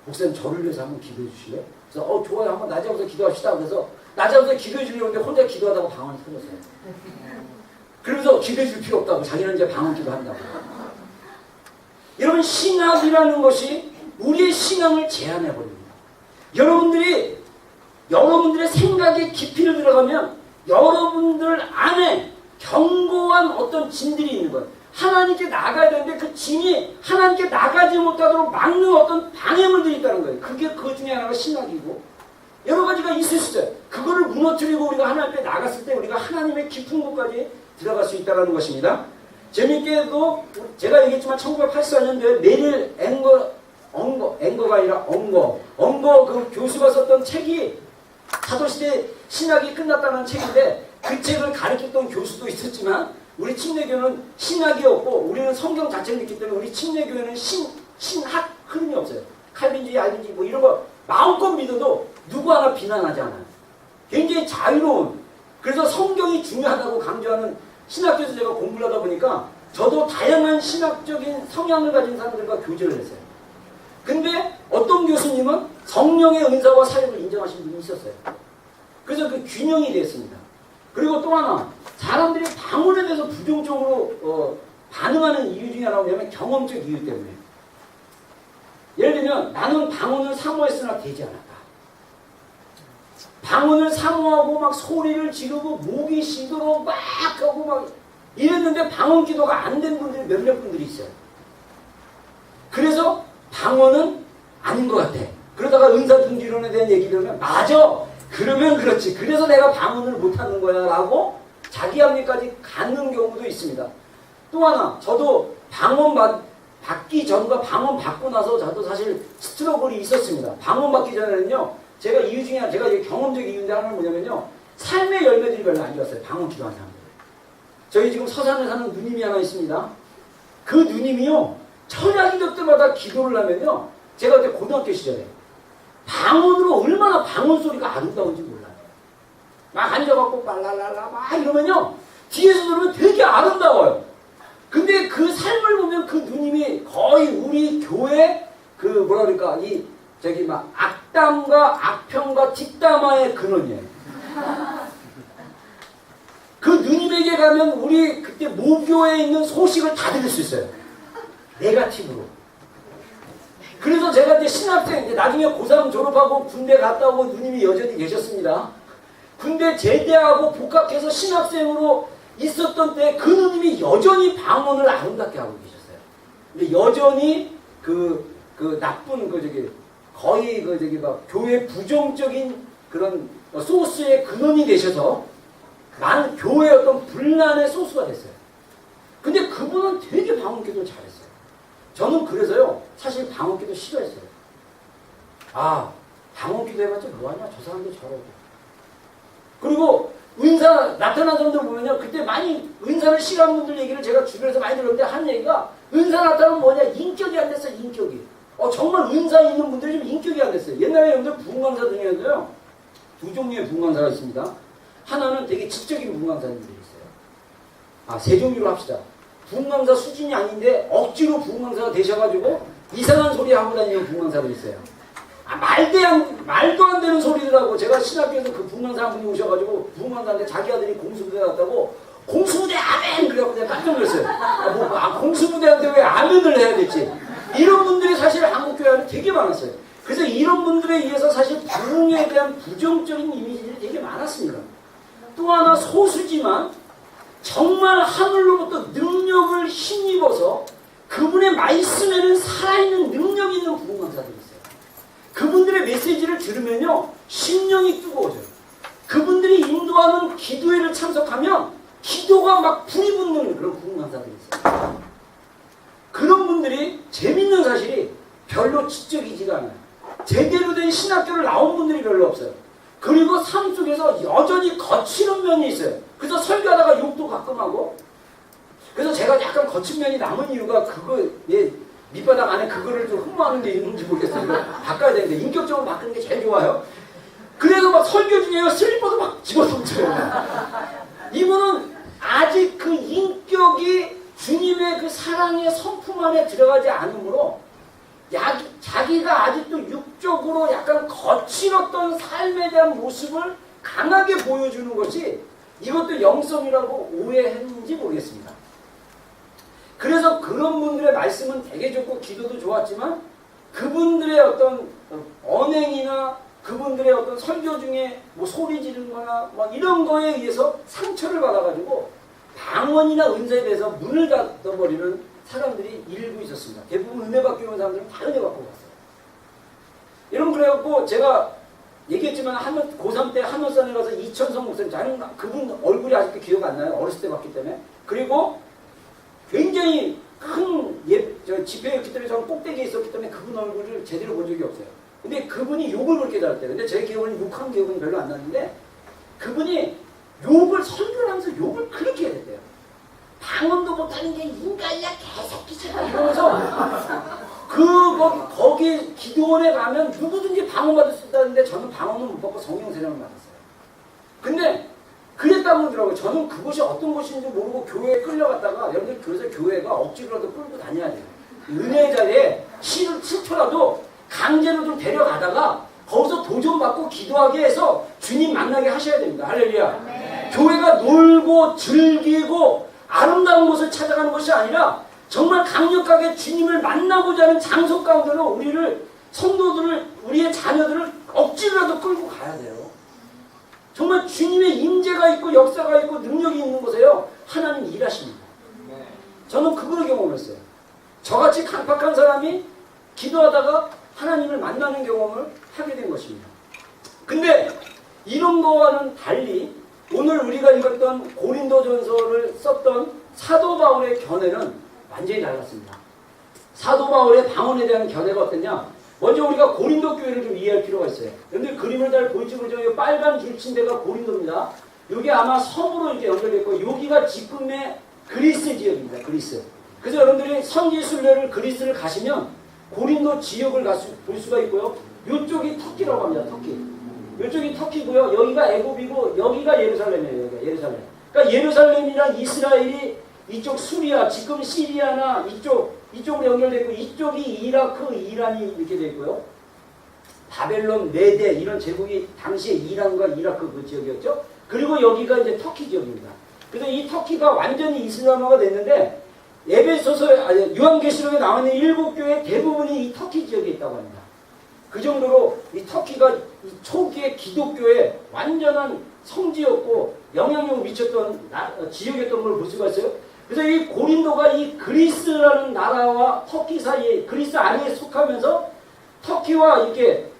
목사님 저를 위해서 한번 기도해 주실래요? 그래서 좋아요. 한번 낮에 와서 기도합시다. 그래서 낮에 와서 기도해 주려고 했는데 혼자 기도하다가 방언이 터졌어요. 그러면서 기도해 줄 필요 없다고 자기는 이제 방언 기도한다고. 여러분 신학이라는 것이 우리의 신앙을 제한해 버립니다. 여러분들의 생각의 깊이를 들어가면 여러분들 안에 견고한 어떤 진들이 있는 거예요. 하나님께 나가야 되는데 그 진이 하나님께 나가지 못하도록 막는 어떤 방해물들이 있다는 거예요. 그게 그 중에 하나가 신학이고 여러 가지가 있을 수 있어요. 그거를 무너뜨리고 우리가 하나님 앞에 나갔을 때 우리가 하나님의 깊은 곳까지 들어갈 수 있다는 것입니다. 재밌게도 제가 얘기했지만 1984년도에 메릴 앵거가 아니라 엉거 그 교수가 썼던 책이 사도시대 신학이 끝났다는 책인데 그 책을 가르쳤던 교수도 있었지만 우리 침례교는 신학이 없고 우리는 성경 자체를 믿기 때문에 우리 침례교회는 신학 흐름이 없어요. 칼빈주의, 알빈주의 뭐 이런 거 마음껏 믿어도 누구 하나 비난하지 않아요. 굉장히 자유로운. 그래서 성경이 중요하다고 강조하는 신학교에서 제가 공부를 하다 보니까 저도 다양한 신학적인 성향을 가진 사람들과 교제를 했어요. 근데 어떤 교수님은 성령의 은사와 사역을 인정하시는 분이 있었어요. 그래서 그 균형이 됐습니다. 그리고 또 하나 사람들이 방언에 대해서 부정적으로 반응하는 이유 중에 하나가 뭐냐면 경험적 이유 때문에. 예를 들면 나는 방언을 사모했으나 되지 않았다. 방언을 사모하고 막 소리를 지르고 목이 쉬도록 막 하고 막 이랬는데 방언 기도가 안 된 분들이 몇몇 분들이 있어요. 그래서 방언은 아닌 것 같아. 그러다가 은사중지론에 대한 얘기를 하면 맞아. 그러면 그렇지. 그래서 내가 방언을 못하는 거야 라고 자기 합리까지 갖는 경우도 있습니다. 또 하나 저도 방언 받기 전과 방언 받고 나서 저도 사실 스트러글이 있었습니다. 방언 받기 전에는요. 제가 이유 중에 하나, 제가 경험적 이유인데 하나는 뭐냐면요. 삶의 열매들이 별로 안 좋았어요. 방언 기도한 사람들. 저희 지금 서산에 사는 누님이 하나 있습니다. 그 누님이요. 철야기도 때마다 기도를 하면요. 제가 그때 고등학교 시절에 방언으로 얼마나 방언 소리가 아름다운지 몰라요. 막 앉아갖고 빨랄랄라 막 이러면요. 뒤에서 들으면 되게 아름다워요. 근데 그 삶을 보면 그 누님이 거의 우리 교회 그 뭐라 그럴까 저기 막 악담과 악평과 뒷담화의 근원이에요. 그 누님에게 가면 우리 그때 모교에 있는 소식을 다 들을 수 있어요. 네거티브로. 그래서 제가 이제 신학생, 이제 나중에 고3 졸업하고 군대 갔다 오고 누님이 여전히 계셨습니다. 군대 제대하고 복학해서 신학생으로 있었던 때 그 누님이 여전히 방언을 아름답게 하고 계셨어요. 근데 여전히 그 나쁜 거의 막 교회 부정적인 그런 소스의 근원이 되셔서 많은 교회의 어떤 분란의 소스가 됐어요. 근데 그분은 되게 방언 방언기도 잘했어요. 저는 그래서요, 사실 방언기도 싫어했어요. 아, 방언기도 해봤자 뭐하냐? 저 사람들 저러고. 그리고 은사 나타난 사람들 보면요, 그때 많이 은사를 싫어하는 분들 얘기를 제가 주변에서 많이 들었는데 한 얘기가, 은사 나타나면 뭐냐? 인격이 안 됐어요, 인격이. 정말 은사 있는 분들이 좀 인격이 안 됐어요. 옛날에 여러분들 부흥강사 중에도요, 두 종류의 부흥강사가 있습니다. 하나는 되게 지적인 부흥강사님들이 있어요. 아, 세 종류로 합시다. 부흥강사 수준이 아닌데 억지로 부흥강사가 되셔가지고 이상한 소리 하고 다니는 부흥강사들이 있어요. 아, 말도 안 되는 소리더라고. 제가 신학교에서 그 부흥강사 한 분이 오셔가지고 부흥강사한테 자기 아들이 공수부대 갔다고 공수부대 아멘! 그래갖고 내가 깜짝 놀랐어요. 공수부대한테 왜 아멘을 해야 됐지? 이런 분들이 사실 한국교회 안에 되게 많았어요. 그래서 이런 분들에 의해서 사실 부흥에 대한 부정적인 이미지들이 되게 많았습니다. 또 하나 소수지만 정말 하늘로부터 능력을 힘입어서 그분의 말씀에는 살아있는 능력이 있는 부흥강사들이 있어요. 그분들의 메시지를 들으면요, 심령이 뜨거워져요. 그분들이 인도하는 기도회를 참석하면 기도가 막 불이 붙는 그런 부흥강사들이 있어요. 그런 분들이 재밌는 사실이 별로 지적이지가 않아요. 제대로 된 신학교를 나온 분들이 별로 없어요. 그리고 삶 속에서 여전히 거칠은 면이 있어요. 그래서 설교하다가 욕도 가끔 하고. 그래서 제가 약간 거친 면이 남은 이유가 그거, 밑바닥 안에 그거를 좀 흠모하는 게 있는지 모르겠어요. 바꿔야 되는데, 인격적으로 바꾸는 게 제일 좋아요. 그래서 막 설교 중에 슬리퍼도 막 집어던져요. 이분은 아직 그 인격이 주님의 그 사랑의 성품 안에 들어가지 않으므로 자기가 아직도 육적으로 약간 거칠었던 삶에 대한 모습을 강하게 보여주는 것이 이것도 영성이라고 오해했는지 모르겠습니다. 그래서 그런 분들의 말씀은 되게 좋고 기도도 좋았지만 그분들의 어떤 언행이나 그분들의 어떤 설교 중에 뭐 소리 지르는 거나 뭐 이런 거에 의해서 상처를 받아가지고 방언이나 은사에 대해서 문을 닫아버리는 사람들이 일부 있었습니다. 대부분 은혜 받기 오는 사람들은 다 은혜 받고 갔어요. 여러분, 그래갖고 제가 얘기했지만 고3 때 한월산에 가서 이천성 목사님, 저는 그분 얼굴이 아직도 기억 안 나요. 어렸을 때 봤기 때문에. 그리고 굉장히 큰 집회였기 때문에 저는 꼭대기에 있었기 때문에 그분 얼굴을 제대로 본 적이 없어요. 근데 그분이 욕을 그렇게 잘했대요. 근데 제 기억은 욕한 기억은 별로 안 나는데 그분이 욕을 설교를 하면서 욕을 그렇게 해야 됐대요. 방언도 못하는 게 인간이야 개새끼잖아 이러면서 거기 기도원에 가면 누구든지 방언 받을 수 있다는데 저는 방언은 못 받고 성령 세례만 받았어요. 근데 그랬다고 그러더라고요. 저는 그것이 어떤 것인지 모르고 교회에 끌려갔다가 여러분들 그래서 교회가 억지로라도 끌고 다녀야 돼요. 은혜의 자리에 싫더라도 강제로 좀 데려가다가 거기서 도전받고 기도하게 해서 주님 만나게 하셔야 됩니다. 할렐루야. 네. 교회가 놀고 즐기고 아름다운 곳을 찾아가는 것이 아니라 정말 강력하게 주님을 만나고자 하는 장소 가운데로 우리를, 성도들을, 우리의 자녀들을 억지로라도 끌고 가야 돼요. 정말 주님의 임재가 있고 역사가 있고 능력이 있는 곳에요, 하나님 일하십니다. 저는 그걸 경험했어요. 저같이 강팍한 사람이 기도하다가 하나님을 만나는 경험을 하게 된 것입니다. 근데 이런 거와는 달리 오늘 우리가 읽었던 고린도전서를 썼던 사도 바울의 견해는 완전히 달랐습니다. 사도 바울의 방언에 대한 견해가 어땠냐? 먼저 우리가 고린도 교회를 좀 이해할 필요가 있어요. 여러분들 그림을 잘 보이지 모르죠? 빨간 줄친 데가 고린도입니다. 여기 아마 섬으로 이렇게 연결됐고 여기가 지금의 그리스 지역입니다. 그리스. 그래서 여러분들이 성지순례를 그리스를 가시면 고린도 지역을 볼 수가 있고요. 이쪽이 터키라고 합니다. 터키. 이쪽이 터키고요. 여기가 애굽이고 여기가 예루살렘이에요. 여기가 예루살렘. 그러니까 예루살렘이랑 이스라엘이 이쪽 수리아, 지금 시리아나 이쪽으로 연결되고 이쪽이 이라크, 이란이 이렇게 되어 있고요. 바벨론, 메데 이런 제국이 당시에 이란과 이라크 그 지역이었죠. 그리고 여기가 이제 터키 지역입니다. 그래서 이 터키가 완전히 이슬람화가 됐는데 요한계시록에 나와 있는 7교회 대부분이 이 터키 지역에 있다고 합니다. 그 정도로 이 터키가 이 초기의 기독교의 완전한 성지였고 영향력을 미쳤던 지역이었던 걸 볼 수가 있어요. 그래서 이 고린도가 이 그리스라는 나라와 터키 사이에, 그리스 안에 속하면서 터키와 이렇게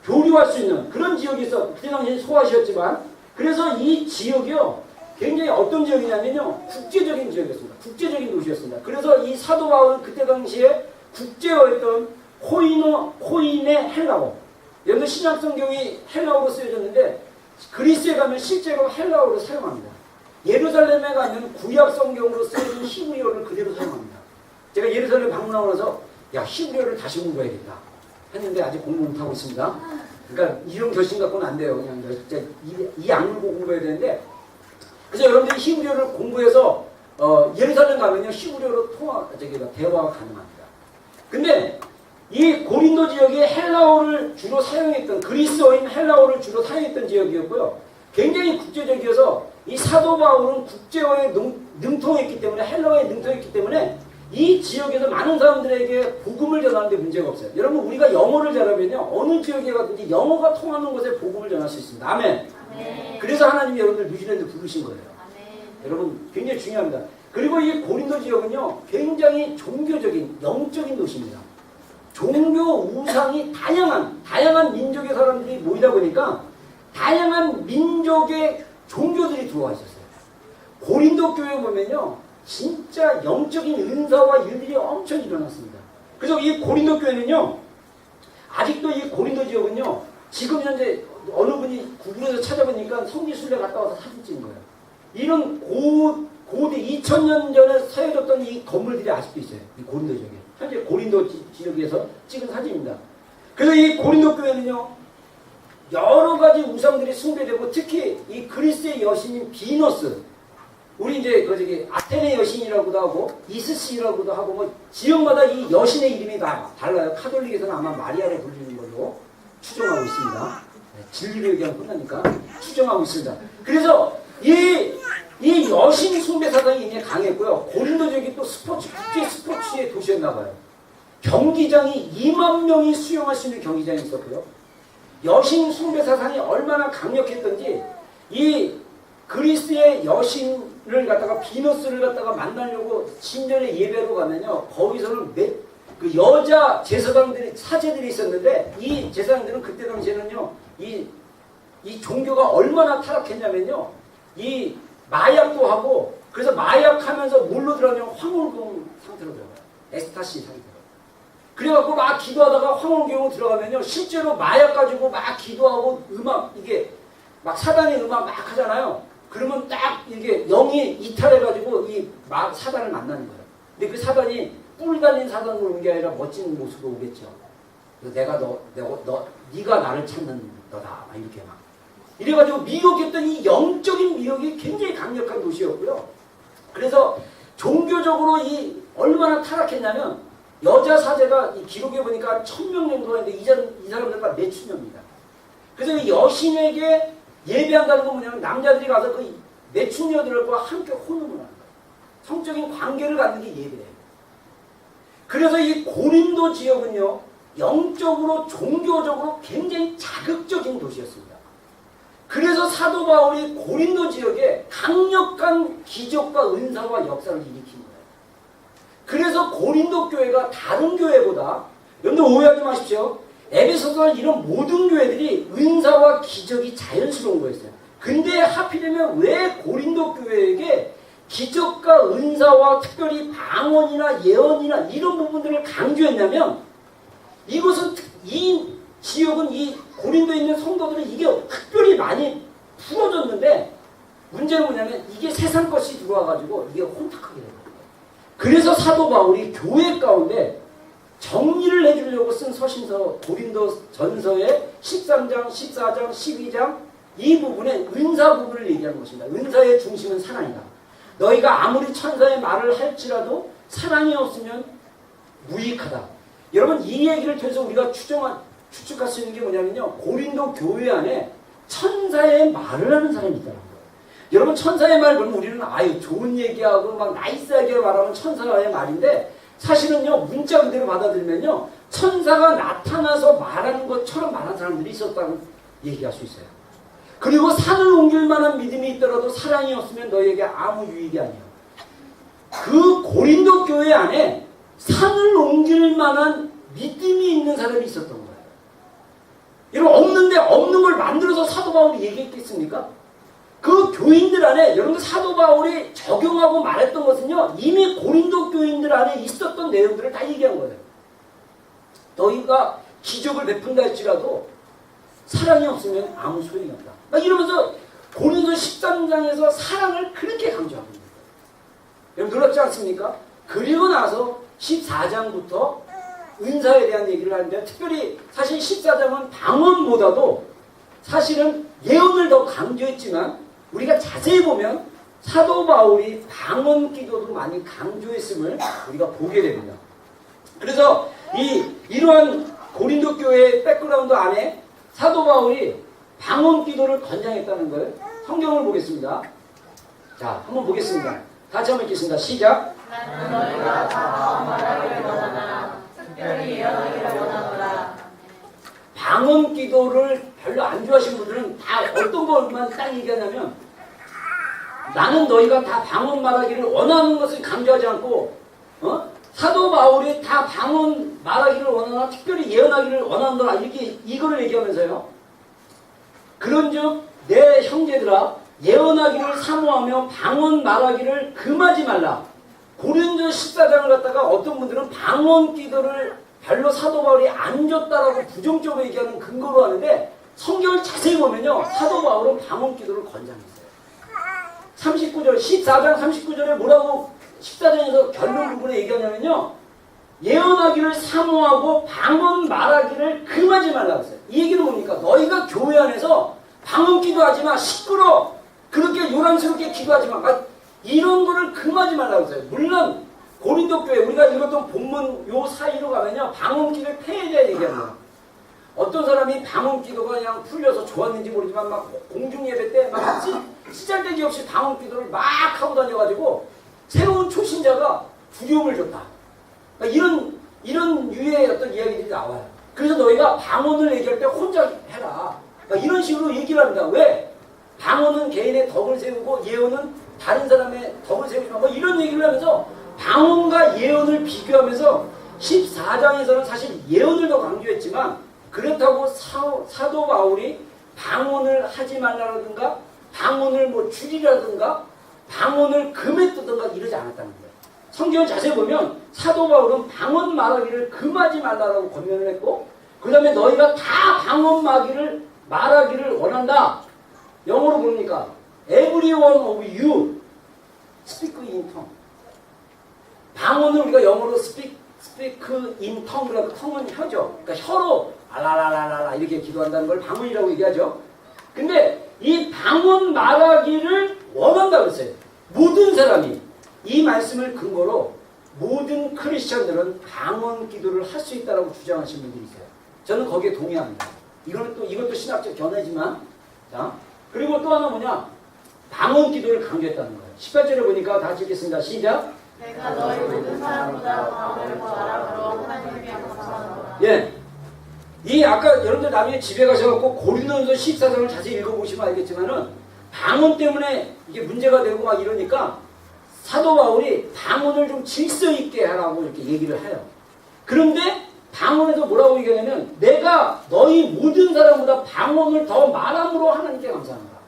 교류할 수 있는 그런 지역이 있어. 그때 당시에 소아시였지만, 그래서 이 지역이요 굉장히 어떤 지역이냐면요, 국제적인 지역이었습니다. 국제적인 도시였습니다. 그래서 이 사도 바울은 그때 당시에 국제어였던 코인의 헬라어, 여러분 신약 성경이 헬라어로 쓰여졌는데 그리스에 가면 실제로 헬라어로 사용합니다. 예루살렘에 가면 구약 성경으로 쓰여진 히브리어를 그대로 사용합니다. 제가 예루살렘 방문하고 나서 야, 히브리어를 다시 공부해야겠다 했는데 아직 공부 못하고 있습니다. 그러니까 이런 결심 갖고는 안 돼요. 그냥 진짜 이 악물고 공부해야 되는데, 그래서 여러분들이 히브리어를 공부해서 예루살렘 가면요 히브리어로 대화가 가능합니다. 근데 이 고린도 지역이 헬라어를 주로 사용했던, 그리스어인 헬라어를 주로 사용했던 지역이었고요. 굉장히 국제적이어서 이 사도 바울은 국제어에 능통했기 때문에, 헬라어에 능통했기 때문에 이 지역에서 많은 사람들에게 복음을 전하는데 문제가 없어요. 여러분 우리가 영어를 잘하면요 어느 지역에 가든지 영어가 통하는 곳에 복음을 전할 수 있습니다. 아멘. 아멘. 그래서 하나님이 여러분들 뉴질랜드 부르신 거예요. 아멘. 여러분 굉장히 중요합니다. 그리고 이 고린도 지역은요 굉장히 종교적인 영적인 도시입니다. 종교 우상이 다양한 민족의 사람들이 모이다 보니까 다양한 민족의 종교들이 들어와 있었어요. 고린도 교회 보면요 진짜 영적인 은사와 일들이 엄청 일어났습니다. 그래서 이 고린도 교회는요 아직도 이 고린도 지역은요 지금 현재 어느 분이 구글에서 찾아보니까 성지순례 갔다 와서 사진 찍은 거예요. 이런 고대 2000년 전에 세워졌던 이 건물들이 아직도 있어요. 이 고린도 지역에. 현재 고린도 지역에서 찍은 사진입니다. 그래서 이 고린도 교회는요 여러 가지 우상들이 숭배되고, 특히 이 그리스의 여신인 비너스, 우리 이제 아테네 여신이라고도 하고 이시스라고도 하고 뭐 지역마다 이 여신의 이름이 다 달라요. 카톨릭에서는 아마 마리아로 불리는 걸로 추정하고 있습니다. 네, 진리를 얘기하면 끝나니까 추정하고 있습니다. 그래서 이 여신 숭배 사상이 굉장히 강했고요. 고린도 지역이 또 국제 스포츠의 도시였나 봐요. 경기장이 2만 명이 수영할 수 있는 경기장이 있었고요. 여신 숭배 사상이 얼마나 강력했던지 이 그리스의 여신을 갖다가 비너스를 갖다가 만나려고 신전에 예배로 가면요 거기서는 그 여자 제사장들이 사제들이 있었는데, 이 제사장들은 그때 당시에는요 이 종교가 얼마나 타락했냐면요 이 마약도 하고, 그래서 마약하면서 뭘로 들어가냐면 황홀경 상태로 들어가요. 에스타시 상태로. 그래갖고 막 기도하다가 황홀경으로 들어가면요 실제로 마약 가지고 막 기도하고 음악, 이게 막 사단의 음악 막 하잖아요. 그러면 딱 이게 영이 이탈해가지고 이 사단을 만나는 거예요. 근데 그 사단이 뿔 달린 사단으로 오는 게 아니라 멋진 모습으로 오겠죠. 그래서 네가 나를 찾는 너다. 막 이렇게 막. 이래가지고 미혹했던 이 영적인 미혹이 굉장히 강력한 도시였고요. 그래서 종교적으로 이 얼마나 타락했냐면 여자 사제가 이 기록에 보니까 1000명 정도 했는데 이 사람들과 매춘녀입니다. 그래서 이 여신에게 예배한다는 건 뭐냐면 남자들이 가서 그 매춘녀들과 함께 혼음을 하는 거예요. 성적인 관계를 갖는 게 예배예요. 그래서 이 고린도 지역은요 영적으로 종교적으로 굉장히 자극적인 도시였습니다. 그래서 사도 바울이 고린도 지역에 강력한 기적과 은사와 역사를 일으킨 거예요. 그래서 고린도 교회가 다른 교회보다, 여러분들 오해하지 마십시오. 에베소서 이런 모든 교회들이 은사와 기적이 자연스러운 거였어요. 근데 하필이면 왜 고린도 교회에게 기적과 은사와 특별히 방언이나 예언이나 이런 부분들을 강조했냐면, 이것은 이 지역은 이 고린도에 있는 성도들은 이게 특별히 많이 풀어졌는데, 문제는 뭐냐면 이게 세상 것이 들어와가지고 이게 혼탁하게 되는 거예요. 그래서 사도 바울이 교회 가운데 정리를 해주려고 쓴 서신서 고린도 전서의 13장, 14장, 12장 이 부분에 은사 부분을 얘기하는 것입니다. 은사의 중심은 사랑이다. 너희가 아무리 천사의 말을 할지라도 사랑이 없으면 무익하다. 여러분 이 얘기를 통해서 우리가 추측할 수 있는 게 뭐냐면요. 고린도 교회 안에 천사의 말을 하는 사람이 있다는 거예요. 여러분 천사의 말 그러면 우리는 아유 좋은 얘기하고 막 나이스하게 말하면 천사의 말인데, 사실은요 문자 그대로 받아들이면요 천사가 나타나서 말하는 것처럼 말하는 사람들이 있었다는 얘기할 수 있어요. 그리고 산을 옮길 만한 믿음이 있더라도 사랑이 없으면 너에게 아무 유익이 아니에요. 그 고린도 교회 안에 산을 옮길 만한 믿음이 있는 사람이 있었던 거예요. 여러분 없는데 없는 걸 만들어서 사도 바울이 얘기했겠습니까? 그 교인들 안에 여러분들 사도 바울이 적용하고 말했던 것은요 이미 고린도 교인들 안에 있었던 내용들을 다 얘기한 거예요. 너희가 기적을 베푼다 할지라도 사랑이 없으면 아무 소용이 없다. 막 이러면서 고린도 13장에서 사랑을 그렇게 강조하고 있는 거예요. 여러분 놀랍지 않습니까? 그리고 나서 14장부터 은사에 대한 얘기를 하는데 특별히 사실 14장은 방언보다도 사실은 예언을 더 강조했지만 우리가 자세히 보면 사도 바울이 방언 기도도 많이 강조했음을 우리가 보게 됩니다. 그래서 이러한 고린도 교회의 백그라운드 안에 사도 바울이 방언 기도를 권장했다는 걸 성경을 보겠습니다. 자, 한번 보겠습니다. 같이 한번 읽겠습니다. 시작. 나는 너희가 다 방언하기를 원하나 특별히 예언하기를 원하노라. 방언 기도를 별로 안 좋아하시는 분들은 다 어떤 것만 딱 얘기하냐면 나는 너희가 다 방언 말하기를 원하는 것을 강조하지 않고 사도 바울이 다 방언 말하기를 원하나 특별히 예언하기를 원하노라 이렇게 이거를 얘기하면서요. 그런즉 내 형제들아 예언하기를 사모하며 방언 말하기를 금하지 말라. 고린도 14장을 갖다가 어떤 분들은 방언 기도를 별로 사도 바울이 안 줬다라고 부정적으로 얘기하는 근거로 하는데 성경을 자세히 보면요 사도 바울은 방언 기도를 권장했어요. 39절 14장 39절에 뭐라고 14장에서 결론 부분에 얘기하냐면요 예언하기를 사모하고 방언 말하기를 금하지 말라고 했어요. 이 얘기는 뭡니까? 너희가 교회 안에서 방언 기도하지 마, 시끄러, 그렇게 요란스럽게 기도하지 마, 이런 거를 금하지 말라고 했어요. 물론 고린도 교회 우리가 읽었던 본문 요 사이로 가면요 방언 기도의 폐해에 대해 얘기합니다. 어떤 사람이 방언 기도가 그냥 풀려서 좋았는지 모르지만 막 공중 예배 때 막 쓰잘데기 없이 방언 기도를 막 하고 다녀가지고 새로운 초신자가 두려움을 줬다. 그러니까 이런 유의 어떤 이야기들이 나와요. 그래서 너희가 방언을 얘기할 때 혼자 해라. 그러니까 이런 식으로 얘기를 합니다. 왜? 방언은 개인의 덕을 세우고 예언은 다른 사람의 덕을 세우지 마. 뭐 이런 얘기를 하면서 방언과 예언을 비교하면서 14장에서는 사실 예언을 더 강조했지만 그렇다고 사도 바울이 방언을 하지 말라든가 방언을 뭐 줄이라든가 방언을 금했다든가 이러지 않았다는 거예요. 성경을 자세히 보면 사도 바울은 방언 말하기를 금하지 말라라고 권면을 했고 그 다음에 너희가 다 방언 말하기를 원한다. 영어로 뭡니까? Every one of you speak in tongue. 방언을 우리가 영어로 speak in tongue라고 tongue은 혀죠. 그러니까 혀로 알라라라라 이렇게 기도한다는 걸 방언이라고 얘기하죠. 근데 이 방언 말하기를 원한다고 했어요. 모든 사람이 이 말씀을 근거로 모든 크리스천들은 방언 기도를 할 수 있다라고 주장하시는 분들이 있어요. 저는 거기에 동의합니다. 이것도 신학적 견해지만 자 그리고 또 하나 뭐냐 방언 기도를 강조했다는 거예요. 18절에 보니까 다 같이 읽겠습니다. 시작. 내가 너희 모든 사람보다 방언을 더 알아보러 하나님이 감사하노라. 예. 이 아까 여러분들 나중에 집에 가셔갖고 고린도전서 14장을 자세히 읽어보시면 알겠지만은 방언 때문에 이게 문제가 되고 막 이러니까 사도 바울이 방언을 좀 질서 있게 하라고 이렇게 얘기를 해요. 그런데 방언에서 뭐라고 얘기하냐면 내가 너희 모든 사람보다 방언을 더 말함으로 하나님께 감사합니다.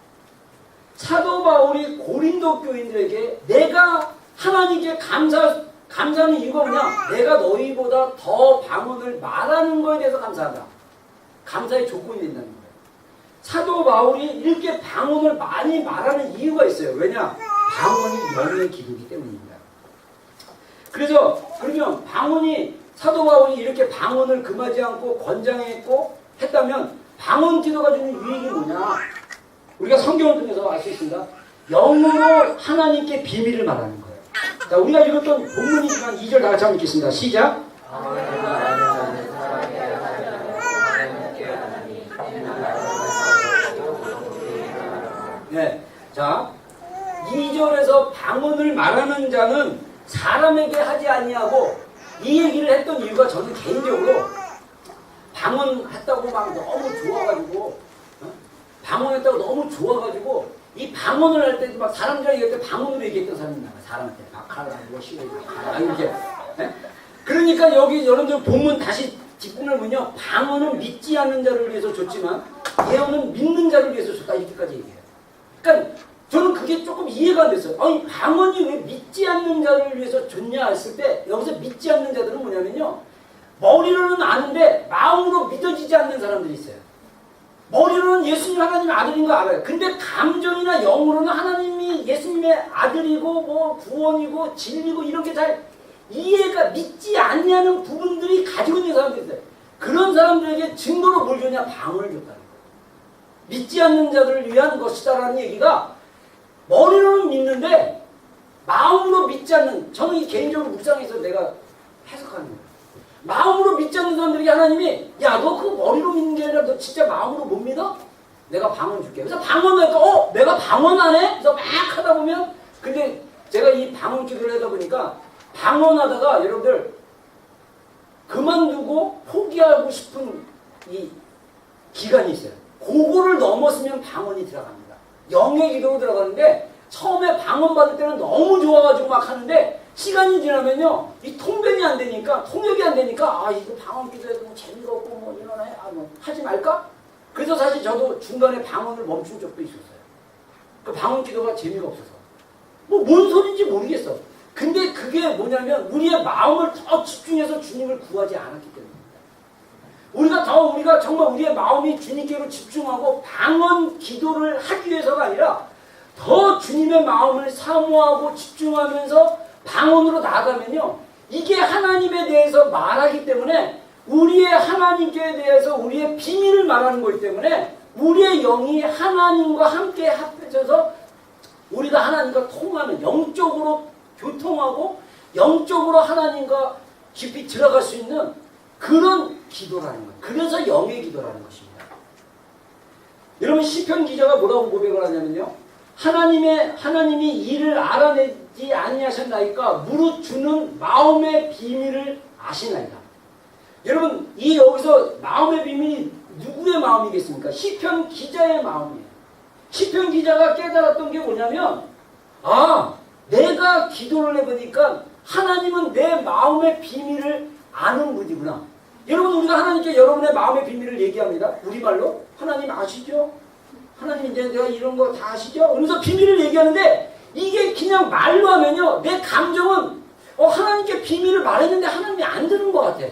사도 바울이 고린도 교인들에게 내가 하나님께 감사하는 이유가 뭐냐? 내가 너희보다 더 방언을 말하는 거에 대해서 감사하다. 감사의 조건이 된다는 거예요. 사도 바울이 이렇게 방언을 많이 말하는 이유가 있어요. 왜냐? 방언이 영의 기도이기 때문입니다. 그래서 그러면 방언이 사도 바울이 이렇게 방언을 금하지 않고 권장했고 했다면 방언 기도가 주는 유익이 뭐냐? 우리가 성경을 통해서 알 수 있습니다. 영으로 하나님께 비밀을 말하는 거예요. 자, 우리가 읽었던 본문이지만 2절 다 같이 한번 읽겠습니다. 시작. 네. 자, 2절에서 방언을 말하는 자는 사람에게 하지 아니하고 이 얘기를 했던 이유가 저는 개인적으로 방언했다고 막 너무 좋아가지고 방언했다고 너무 좋아가지고 이 방언을 할 때도 막 사람들이 얘기할 때 방언으로 얘기했던 사람이 나와요. 사람한테 바카라 무엇이고 바카라 이렇게. 네? 그러니까 여기 여러분들 본문 다시 뒷부분을 보면요. 방언은 믿지 않는 자를 위해서 줬지만 예언은 믿는 자를 위해서 줬다 이렇게까지 얘기해요. 그러니까 저는 그게 조금 이해가 안 됐어요. 아니 방언이 왜 믿지 않는 자를 위해서 좋냐 했을 때 여기서 믿지 않는 자들은 뭐냐면요. 머리로는 아는데 마음으로 믿어지지 않는 사람들이 있어요. 머리로는 예수님 하나님의 아들인 거 알아요. 근데 감정이나 영으로는 하나님이 예수님의 아들이고 뭐 구원이고 진리고 이런 게 잘 이해가 믿지 않냐는 부분들이 가지고 있는 사람들이 있어요. 그런 사람들에게 증거로 뭘 주냐? 방언을 줬다는 거예요. 믿지 않는 자들을 위한 것이다라는 얘기가 머리로는 믿는데 마음으로 믿지 않는, 저는 이 개인적으로 묵상해서 내가 해석하는 거예요. 마음으로 믿지 않는 사람들에게 하나님이 야 너 그거 머리로 믿는 게 아니라 너 진짜 마음으로 못 믿어? 내가 방언 줄게. 그래서 방언하니까 내가 방언하네? 그래서 막 하다 보면 근데 제가 이 방언 기도를 하다 보니까 방언하다가 여러분들 그만두고 포기하고 싶은 이 기간이 있어요. 그거를 넘었으면 방언이 들어갑니다. 영의 기도로 들어가는데 처음에 방언 받을 때는 너무 좋아가지고 막 하는데 시간이 지나면요 이 통변이 안 되니까 통역이 안 되니까 아 이거 방언 기도해도 뭐 재미가 없고 뭐 이러네 뭐 하지 말까? 그래서 사실 저도 중간에 방언을 멈춘 적도 있었어요. 그 방언 기도가 재미가 없어서 뭐 뭔 소리인지 모르겠어. 근데 그게 뭐냐면 우리의 마음을 더 집중해서 주님을 구하지 않았기 때문입니다. 우리가 정말 우리의 마음이 주님께로 집중하고 방언 기도를 하기 위해서가 아니라 더 주님의 마음을 사모하고 집중하면서 방언으로 나아가면요 이게 하나님에 대해서 말하기 때문에 우리의 하나님께 대해서 우리의 비밀을 말하는 거기 때문에 우리의 영이 하나님과 함께 합해져서 우리가 하나님과 통하는 영적으로 교통하고 영적으로 하나님과 깊이 들어갈 수 있는 그런 기도라는 거예요. 그래서 영의 기도라는 것입니다. 여러분 시편 기자가 뭐라고 고백을 하냐면요. 하나님이 이를 알아내지 아니하셨나이까 무릇 주는 마음의 비밀을 아시나이다. 여러분 이 여기서 마음의 비밀이 누구의 마음이겠습니까? 시편 기자의 마음이에요. 시편 기자가 깨달았던 게 뭐냐면 내가 기도를 해보니까 하나님은 내 마음의 비밀을 아는 분이구나. 여러분 우리가 하나님께 여러분의 마음의 비밀을 얘기합니다. 우리말로 하나님 아시죠? 하나님 이제 내가 이런 거 다 아시죠? 그러면서 비밀을 얘기하는데 이게 그냥 말로 하면요 내 감정은 하나님께 비밀을 말했는데 하나님이 안 들은 것 같아.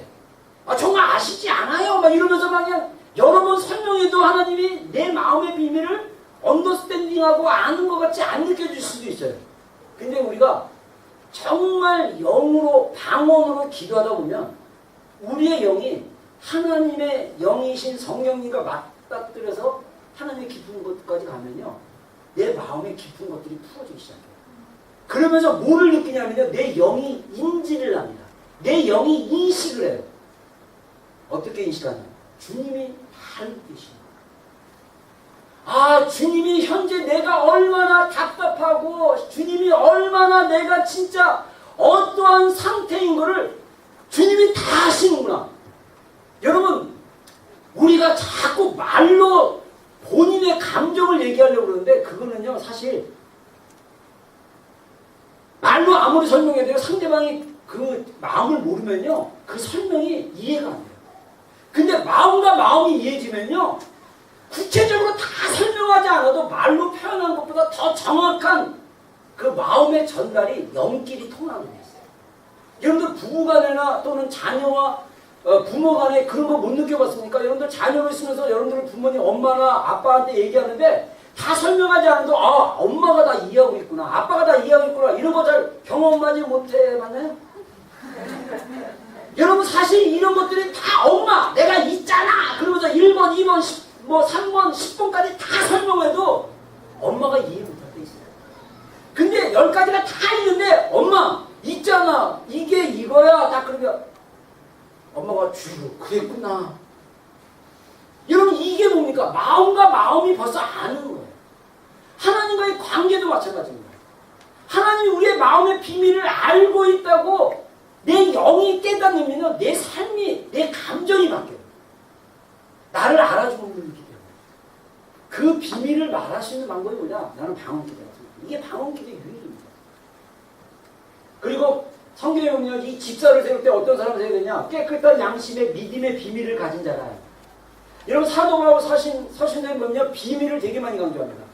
정말 아시지 않아요? 막 이러면서 막 그냥 여러 번 설명해도 하나님이 내 마음의 비밀을 언더스탠딩하고 아는 것 같이 안 느껴질 수도 있어요. 근데 우리가 정말 영으로 방언으로 기도하다 보면 우리의 영이 하나님의 영이신 성령님과 맞닥뜨려서 하나님의 깊은 곳까지 가면요 내 마음의 깊은 것들이 풀어지기 시작해요. 그러면서 뭐를 느끼냐면요 내 영이 인지를 합니다. 내 영이 인식을 해요. 어떻게 인식하냐? 주님이 알고 계십니다. 주님이 현재 내가 얼마나 답답하고 주님이 얼마나 내가 진짜 어떠한 상태인 거를 주님이 다 아시는구나. 여러분 우리가 자꾸 말로 본인의 감정을 얘기하려고 그러는데 그거는요 사실 말로 아무리 설명해도 상대방이 그 마음을 모르면요 그 설명이 이해가 안 돼요. 근데 마음과 마음이 이해지면요 구체적으로 다 설명하지 않아도 말로 표현한 것보다 더 정확한 그 마음의 전달이 영끼리 통하는 게 있어요. 여러분들 부부간에나 또는 자녀와 부모간에 그런 거 못 느껴봤습니까? 여러분들 자녀를 있으면서 여러분들 부모님 엄마나 아빠한테 얘기하는데 다 설명하지 않아도 엄마가 다 이해하고 있구나 아빠가 다 이해하고 있구나 이런 거 잘 경험하지 못해 봤나요? 여러분 사실 이런 것들이 다 엄마 내가 있잖아 그러면서 1번 2번 3번 10번까지 다 설명해도 엄마가 이해 못할 때 있어요. 근데 10가지가 다 있는데 엄마 있잖아 이게 이거야 딱 그러면 엄마가 주로 그랬구나. 여러분 이게 뭡니까? 마음과 마음이 벌써 아는 거예요. 하나님과의 관계도 마찬가지입니다. 하나님이 우리의 마음의 비밀을 알고 있다고 내 영이 깨닫으면 내 삶이 내 감정이 바뀌어요. 나를 알아주는 분이기 때문에 그 비밀을 말할 수 있는 방법이 뭐냐? 나는 방언기도라고 생각해요. 이게 방언기도의 유일입니다. 그리고 성경에 보면 이 집사를 세울 때 어떤 사람을 세워야 되냐? 깨끗한 양심의 믿음의 비밀을 가진 자라. 여러분 사도하고 서신에 보면 비밀을 되게 많이 강조합니다.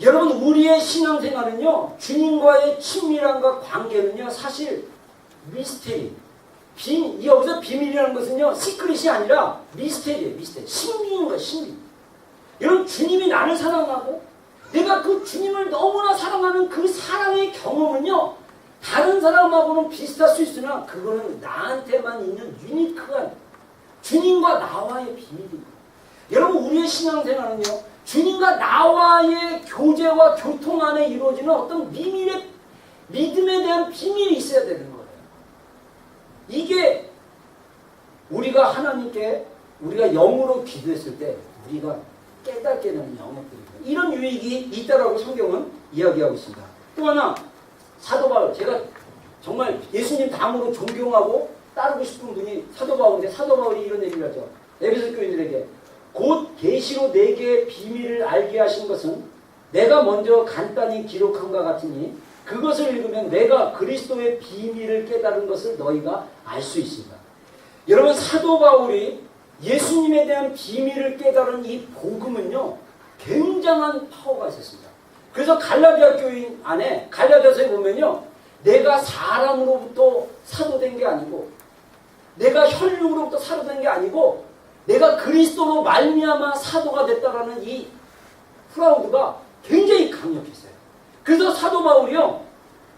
여러분 우리의 신앙생활은요 주님과의 친밀함과 관계는요 사실 미스테리 여기서 비밀이라는 것은요 시크릿이 아니라 미스테리예요. 미스테리 신비인 거예요. 신비. 여러분 주님이 나를 사랑하고 내가 그 주님을 너무나 사랑하는 그 사랑의 경험은요 다른 사람하고는 비슷할 수 있으나 그거는 나한테만 있는 유니크한 주님과 나와의 비밀입니다. 여러분 우리의 신앙생활은요 주님과 나와의 교제와 교통 안에 이루어지는 어떤 비밀의 믿음에 대한 비밀이 있어야 되는 거예요. 이게 우리가 하나님께 우리가 영으로 기도했을 때 우리가 깨닫게 되는 영역들입니다. 이런 유익이 있다라고 성경은 이야기하고 있습니다. 또 하나 사도 바울, 제가 정말 예수님 다음으로 존경하고 따르고 싶은 분이 사도 바울인데 사도 바울이 이런 얘기를 하죠. 에베소 교인들에게 곧 계시로 내게 비밀을 알게 하신 것은 내가 먼저 간단히 기록한과 같으니 그것을 읽으면 내가 그리스도의 비밀을 깨달은 것을 너희가 알 수 있습니다. 여러분 사도 바울이 예수님에 대한 비밀을 깨달은 이 복음은요 굉장한 파워가 있었습니다. 그래서 갈라디아 교인 안에 갈라디아서에 보면요 내가 사람으로부터 사도된 게 아니고 내가 혈육으로부터 사도된 게 아니고 내가 그리스도로 말미암아 사도가 됐다라는 이 프라우드가 굉장히 강력했어요. 그래서 사도 바울이요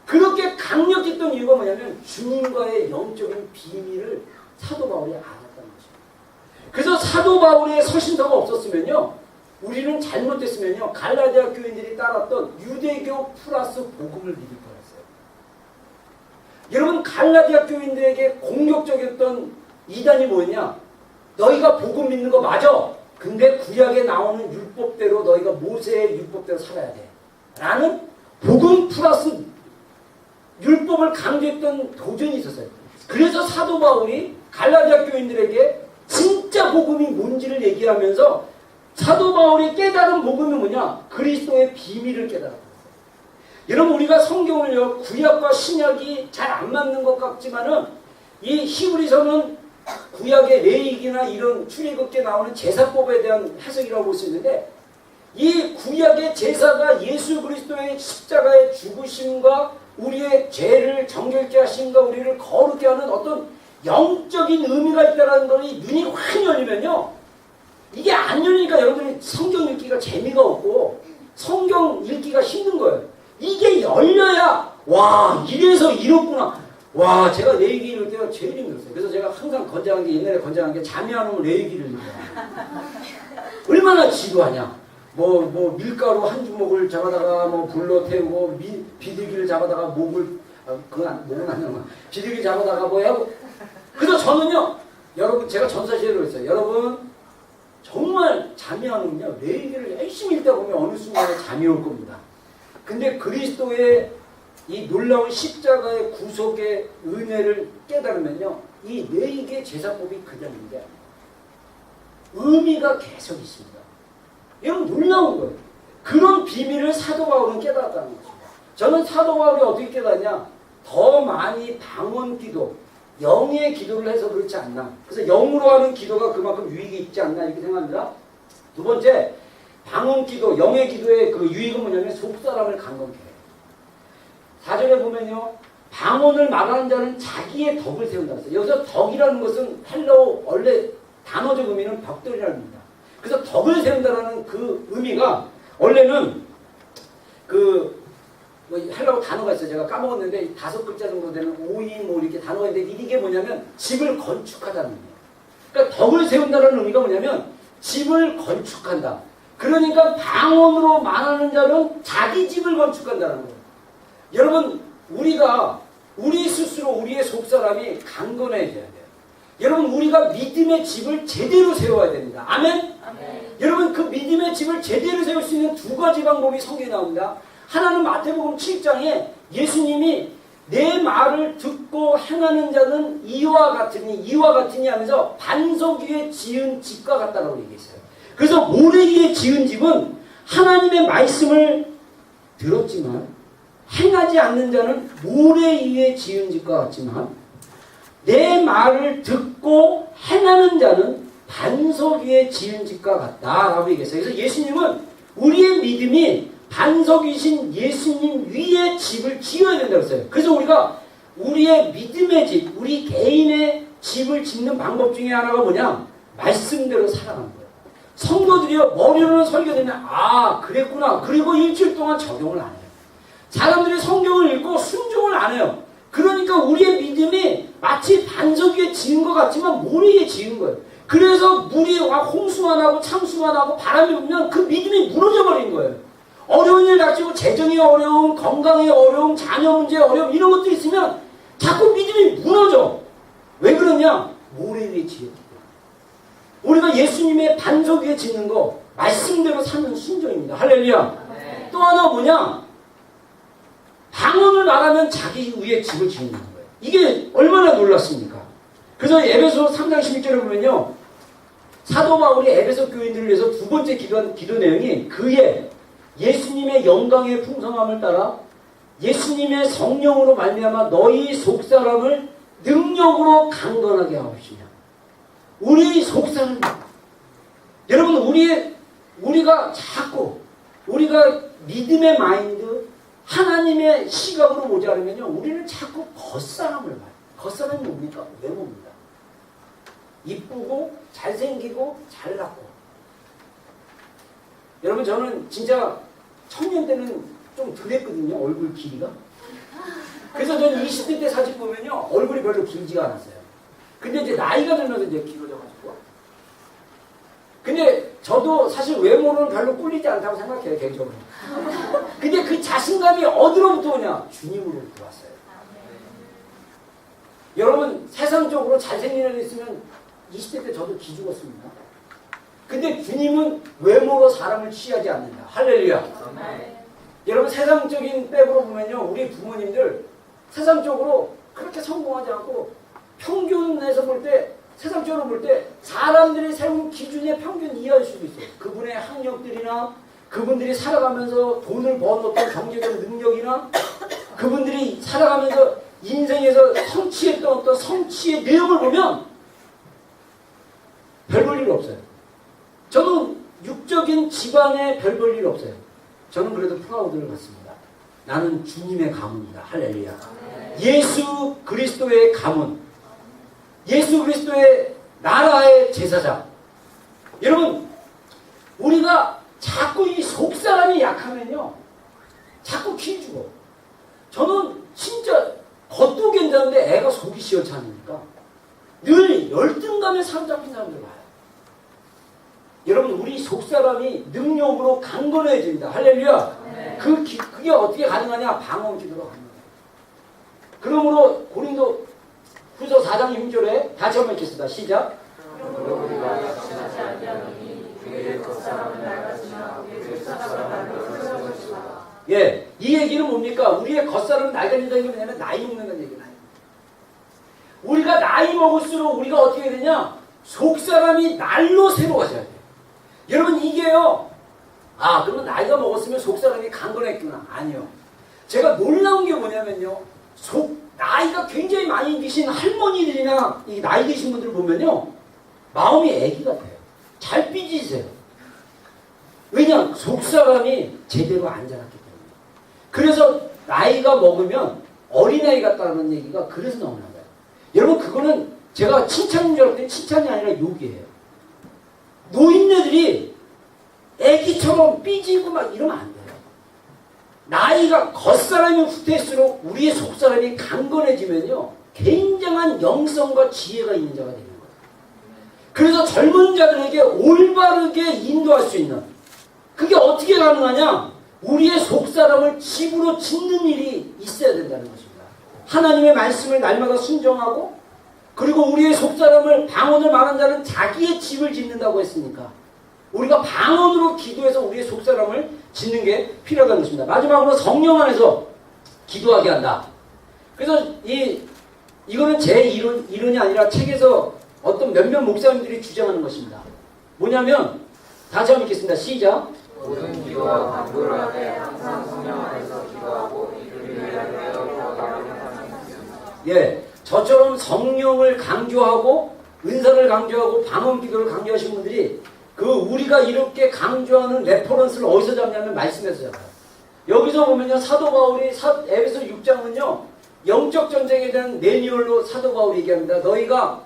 그렇게 강력했던 이유가 뭐냐면 주님과의 영적인 비밀을 사도 바울이 알았다는 것입니다. 그래서 사도 바울의 서신서가 없었으면요 우리는 잘못됐으면요 갈라디아 교인들이 따랐던 유대교 플러스 복음을 믿을 뻔했어요. 여러분 갈라디아 교인들에게 공격적이었던 이단이 뭐였냐? 너희가 복음 믿는 거 맞아. 근데 구약에 나오는 율법대로 너희가 모세의 율법대로 살아야 돼. 라는 복음 플러스 율법을 강조했던 도전이 있었어요. 그래서 사도 바울이 갈라디아 교인들에게 진짜 복음이 뭔지를 얘기하면서 사도 바울이 깨달은 복음이 뭐냐? 그리스도의 비밀을 깨달았어요. 여러분 우리가 성경을요 구약과 신약이 잘 안 맞는 것 같지만은 이 히브리서는 구약의 레위기나 이런 출애굽기에 나오는 제사법에 대한 해석이라고 볼 수 있는데 이 구약의 제사가 예수 그리스도의 십자가의 죽으심과 우리의 죄를 정결케 하심과 우리를 거룩게 하는 어떤 영적인 의미가 있다는 것이 눈이 확 열리면요 이게 안 열리니까 여러분들이 성경 읽기가 재미가 없고 성경 읽기가 힘든 거예요. 이게 열려야 와 이래서 이렇구나. 와 제가 레위기 읽을 때가 제일 힘들었어요. 그래서 제가 항상 권장한 게 옛날에 권장한 게 잠이 안 오면 레위기를 읽어요. 얼마나 지루하냐. 뭐 밀가루 한 주먹을 잡아다가 뭐 불로 태우고 비둘기를 잡아다가 목은 아니야. 비둘기 잡아다가 뭐 하고. 그래서 저는요 여러분 제가 전사시대로 했어요. 여러분 정말 잠이 안 오면요 레위기를 열심히 읽다 보면 어느 순간에 잠이 올 겁니다. 근데 그리스도의 이 놀라운 십자가의 구속의 은혜를 깨달으면요 이 레위기의 제사법이 그냥 게 의미가 계속 있습니다. 여러분 놀라운 거예요. 그런 비밀을 사도 바울은 깨달았다는 거죠. 저는 사도 바울이 어떻게 깨달았냐? 더 많이 방언 기도, 영의 기도를 해서 그렇지 않나. 그래서 영으로 하는 기도가 그만큼 유익이 있지 않나 이렇게 생각합니다. 두 번째, 방언 기도, 영의 기도의 그 유익은 뭐냐면 속사람을 강건케 해요. 4절에 보면요. 방언을 말하는 자는 자기의 덕을 세운다 했어요. 여기서 덕이라는 것은 헬라어 원래 단어적 의미는 벽돌이라는 의미입니다. 그래서 덕을 세운다라는 그 의미가 원래는 뭐 헬라어 단어가 있어요. 제가 까먹었는데 5글자 정도 되는 오이 뭐 이렇게 단어가 있는데 이게 뭐냐면 집을 건축하다는 의미예요. 그러니까 덕을 세운다는 의미가 뭐냐면 집을 건축한다. 그러니까 방언으로 말하는 자는 자기 집을 건축한다는 거예요. 여러분 우리 스스로 우리의 속사람이 강건해져야 돼요. 여러분 우리가 믿음의 집을 제대로 세워야 됩니다. 아멘? 아멘. 여러분 그 믿음의 집을 제대로 세울 수 있는 두 가지 방법이 성경에 나옵니다. 하나는 마태복음 7장에 예수님이 내 말을 듣고 행하는 자는 이와 같으니 하면서 반석 위에 지은 집과 같다라고 얘기했어요. 그래서 모래 위에 지은 집은 하나님의 말씀을 들었지만 행하지 않는 자는 모래 위에 지은 집과 같지만 내 말을 듣고 행하는 자는 반석 위에 지은 집과 같다라고 얘기했어요. 그래서 예수님은 우리의 믿음이 반석이신 예수님 위에 집을 지어야 된다고 했어요. 그래서 우리가 우리의 믿음의 집, 우리 개인의 집을 짓는 방법 중에 하나가 뭐냐? 말씀대로 살아가는 거예요. 성도들이요, 머리로는 설교되면 아 그랬구나. 그리고 일주일 동안 적용을 안 해요. 사람들이 성경을 읽고 순종을 안 해요. 그러니까 우리의 믿음이 마치 반석 위에 지은 것 같지만 모래 위에 지은 거예요. 그래서 물이 와 홍수만 하고 창수만 하고 바람이 불면 그 믿음이 무너져 버린 거예요. 어려운 일 닥치고 재정이 어려움, 건강의 어려움, 자녀 문제 어려움 이런 것들이 있으면 자꾸 믿음이 무너져. 왜 그러냐? 모래 위에 지었기 때문에. 우리가 예수님의 반석 위에 짓는 거 말씀대로 사는 순종입니다. 할렐루야. 네. 또 하나 뭐냐? 방언을 말하면 자기 위에 집을 짓는 거예요. 이게 얼마나 놀랐습니까? 그래서 에베소 3장 16절에 보면요. 사도 바울이 에베소 교인들을 위해서 두 번째 기도한 기도 내용이 그의 예수님의 영광의 풍성함을 따라 예수님의 성령으로 말미암아 너희 속사람을 능력으로 강건하게 하옵시며. 우리 속사람, 여러분 우리가 자꾸 우리가 믿음의 마인드, 하나님의 시각으로 보지 않으면요, 우리는 자꾸 겉사람을 봐요. 겉사람이 뭡니까? 외모입니다. 이쁘고 잘생기고 잘났고. 여러분 저는 진짜 청년 때는 좀 덜했거든요. 얼굴 길이가. 그래서 저는 20대 때 사진 보면요 얼굴이 별로 길지가 않았어요. 근데 이제 나이가 들면서 이제 길어져가지고. 근데 저도 사실 외모는 별로 꿀리지 않다고 생각해요, 개인적으로. 근데 그 자신감이 어디로부터 오냐? 주님으로부터 왔어요. 여러분 세상적으로 잘생긴 애들 있으면 20대 때 저도 기죽었습니다. 근데 주님은 외모로 사람을 취하지 않는다. 할렐루야. 여러분 세상적인 백으로 보면요, 우리 부모님들 세상적으로 그렇게 성공하지 않고 평균에서 볼 때, 세상적으로 볼 때 사람들이 세운 기준의 평균 이하일 수도 있어요. 그분의 학력들이나 그분들이 살아가면서 돈을 버는 경제적 능력이나 그분들이 살아가면서 인생에서 성취했던 어떤 성취의 내용을 보면 별 볼 일 없어요. 저는 육적인 집안에 별 볼 일 없어요. 저는 그래도 프라우드를 갖습니다. 나는 주님의 가문이다. 할렐루야. 예수 그리스도의 가문, 예수 그리스도의 나라의 제사장. 여러분 우리가 자꾸 이 속사람이 약하면요 자꾸 기죽어. 저는 진짜 겉도 괜찮은데 애가 속이 시원치 않으니까 늘 열등감에 사로잡힌 사람들 봐요. 여러분 우리 속사람이 능력으로 강건해집니다. 할렐루야. 네. 그게 어떻게 가능하냐? 방언 기도로 가능해요. 그러므로 고린도 후서 4장 6절에 다시 한번 읽겠습니다. 시작. 예, 이 얘기는 뭡니까? 우리의 겉사람은 낡아진다는 게 뭐냐면 나이 먹는다는 얘기는 아니에요. 우리가 나이 먹을수록 우리가 어떻게 되냐? 속사람이 날로 새로워져야 돼요. 여러분 이게요, 아 그러면 나이가 먹었으면 속사람이 강건했구나. 아니요. 제가 놀라운 게 뭐냐면요, 나이가 굉장히 많이 드신 할머니들이나 이 나이 드신 분들 보면요 마음이 애기 같아요. 잘 삐지세요. 왜냐? 속사람이 제대로 안 자랐기 때문에. 그래서 나이가 먹으면 어린아이 같다는 얘기가 그래서 나오는 거예요. 여러분 그거는 제가 칭찬인 줄 알았더니 칭찬이 아니라 욕이에요. 노인네들이 애기처럼 삐지고 막 이러면 안 돼요. 나이가 겉사람이 후퇴할수록 우리의 속사람이 강건해지면요 굉장한 영성과 지혜가 있는 자가 되는 거예요. 그래서 젊은 자들에게 올바르게 인도할 수 있는, 그게 어떻게 가능하냐? 우리의 속사람을 집으로 짓는 일이 있어야 된다는 것입니다. 하나님의 말씀을 날마다 순종하고, 그리고 우리의 속사람을 방언을 말한 자는 자기의 집을 짓는다고 했으니까 우리가 방언으로 기도해서 우리의 속사람을 짓는 게 필요하다는 것입니다. 마지막으로 성령 안에서 기도하게 한다. 그래서 이거는 제 이론이 아니라 책에서 어떤 몇몇 목사님들이 주장하는 것입니다. 뭐냐면 다시 한번 읽겠습니다. 시작. 모든 기도와 간구를 하되 항상 성령 안에서 기도하고 이를 위하여 예, 저처럼 성령을 강조하고 은사를 강조하고 방언 기도를 강조하신 분들이 우리가 이렇게 강조하는 레퍼런스를 어디서 잡냐면 말씀에서 잡아요. 여기서 보면요, 사도 바울이 에베소 6장은요, 영적 전쟁에 대한 매뉴얼로 사도 바울이 얘기합니다. 너희가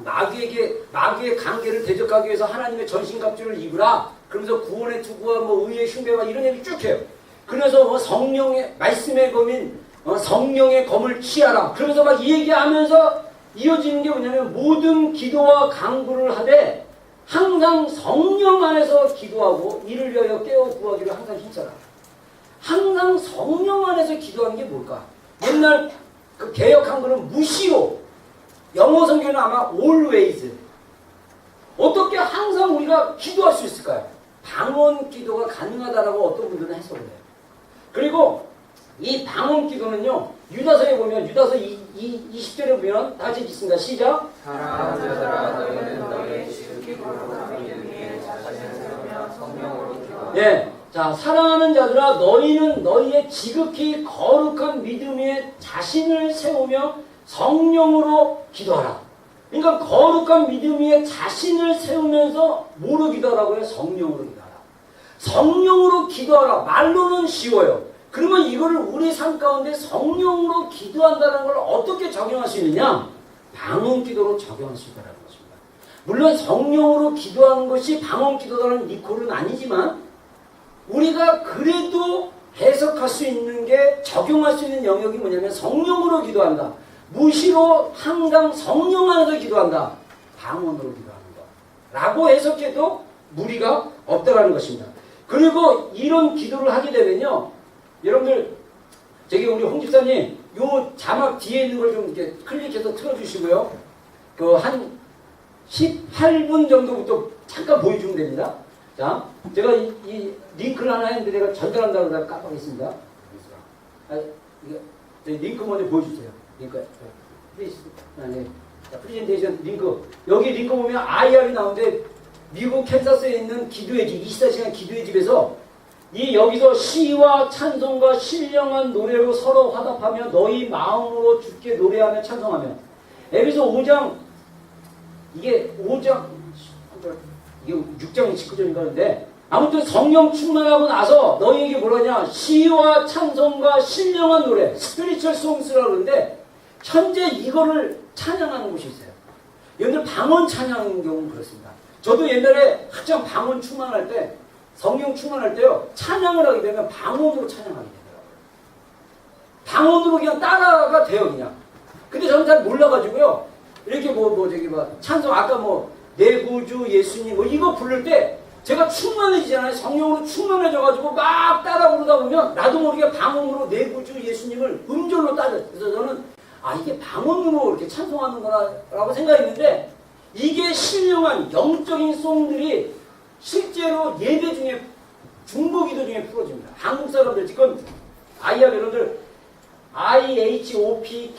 마귀의 관계를 대적하기 위해서 하나님의 전신갑주를 입으라. 그러면서 구원의 투구와 뭐 의의 흉배와 이런 얘기 쭉 해요. 그래서 뭐 성령의 말씀의 검인 성령의 검을 취하라. 그러면서 막 이 얘기하면서 이어지는 게 뭐냐면 모든 기도와 간구를 하되 항상 성령 안에서 기도하고 이를 위하여 깨어 구하기를 항상 힘써라. 항상 성령 안에서 기도하는 게 뭘까? 옛날 그 개역 한글은 무시오. 영어 성경은 아마 always. 어떻게 항상 우리가 기도할 수 있을까요? 방언 기도가 가능하다라고 어떤 분들은 해석을 해요. 그리고 이 방언 기도는요, 유다서에 보면, 유다서 20절에 보면, 다 같이 읽습니다. 시작. 사랑하는 자들아 너희는 너희의 지극히 거룩한 믿음 위에 자신을 세우며 성령으로 기도하라. 예. 자, 사랑하는 자들아 너희는 너희의 지극히 거룩한 믿음 위에 자신을 세우며 성령으로 기도하라. 그러니까 거룩한 믿음 위에 자신을 세우면서 뭐로 기도하라고요? 성령으로 기도하라. 성령으로 기도하라. 말로는 쉬워요. 그러면 이거를 우리 삶 가운데 성령으로 기도한다는 걸 어떻게 적용할 수 있느냐? 방언 기도로 적용할 수 있다는 것입니다. 물론 성령으로 기도하는 것이 방언 기도라는 니콜은 아니지만 우리가 그래도 해석할 수 있는 게 적용할 수 있는 영역이 뭐냐면 성령으로 기도한다. 무시로 항상 성령 안에서 기도한다. 방언으로 기도하는 것. 라고 해석해도 무리가 없다라는 것입니다. 그리고 이런 기도를 하게 되면요. 여러분들, 저기 우리 홍 집사님, 요 자막 뒤에 있는 걸 좀 이렇게 클릭해서 틀어주시고요. 그 한 18분 정도부터 잠깐 보여주면 됩니다. 자, 제가 이 링크를 하나 했는데 내가 전달한다고 내가 깜빡했습니다. 이거 링크 먼저 보여주세요. 링크. 네. 자, 프레젠테이션 링크. 여기 링크 보면 IR이 나오는데 미국 캔자스에 있는 기도의 집, 24시간 기도의 집에서 여기서 시와 찬송과 신령한 노래로 서로 화답하며 너희 마음으로 주께 노래하며 찬송하며 에베소 5장 이게 6장 19절인가 그런데 아무튼 성령 충만하고 나서 너희에게 뭐라냐 시와 찬송과 신령한 노래 스피리추얼 송스라고 그러는데 현재 이거를 찬양하는 곳이 있어요. 여러분들 방언 찬양인 경우는 그렇습니다. 저도 옛날에 한참 방언 충만할 때 성령 충만할 때요 찬양을 하게 되면 방언으로 찬양하게 되더라고요. 방언으로 그냥 따라가 돼요 그냥. 근데 저는 잘 몰라가지고요 이렇게 저기 찬송 아까 내 구주 예수님 이거 부를 때 제가 충만해지잖아요. 성령으로 충만해져가지고 막 따라 부르다 보면 나도 모르게 방언으로 내 구주 예수님을 음절로 따져. 그래서 저는 이게 방언으로 이렇게 찬송하는구나 라고 생각했는데 이게 신령한 영적인 송들이 실제로 예배 중에 중보기도 중에 풀어집니다. 한국 사람들 지금 아이야 여러분들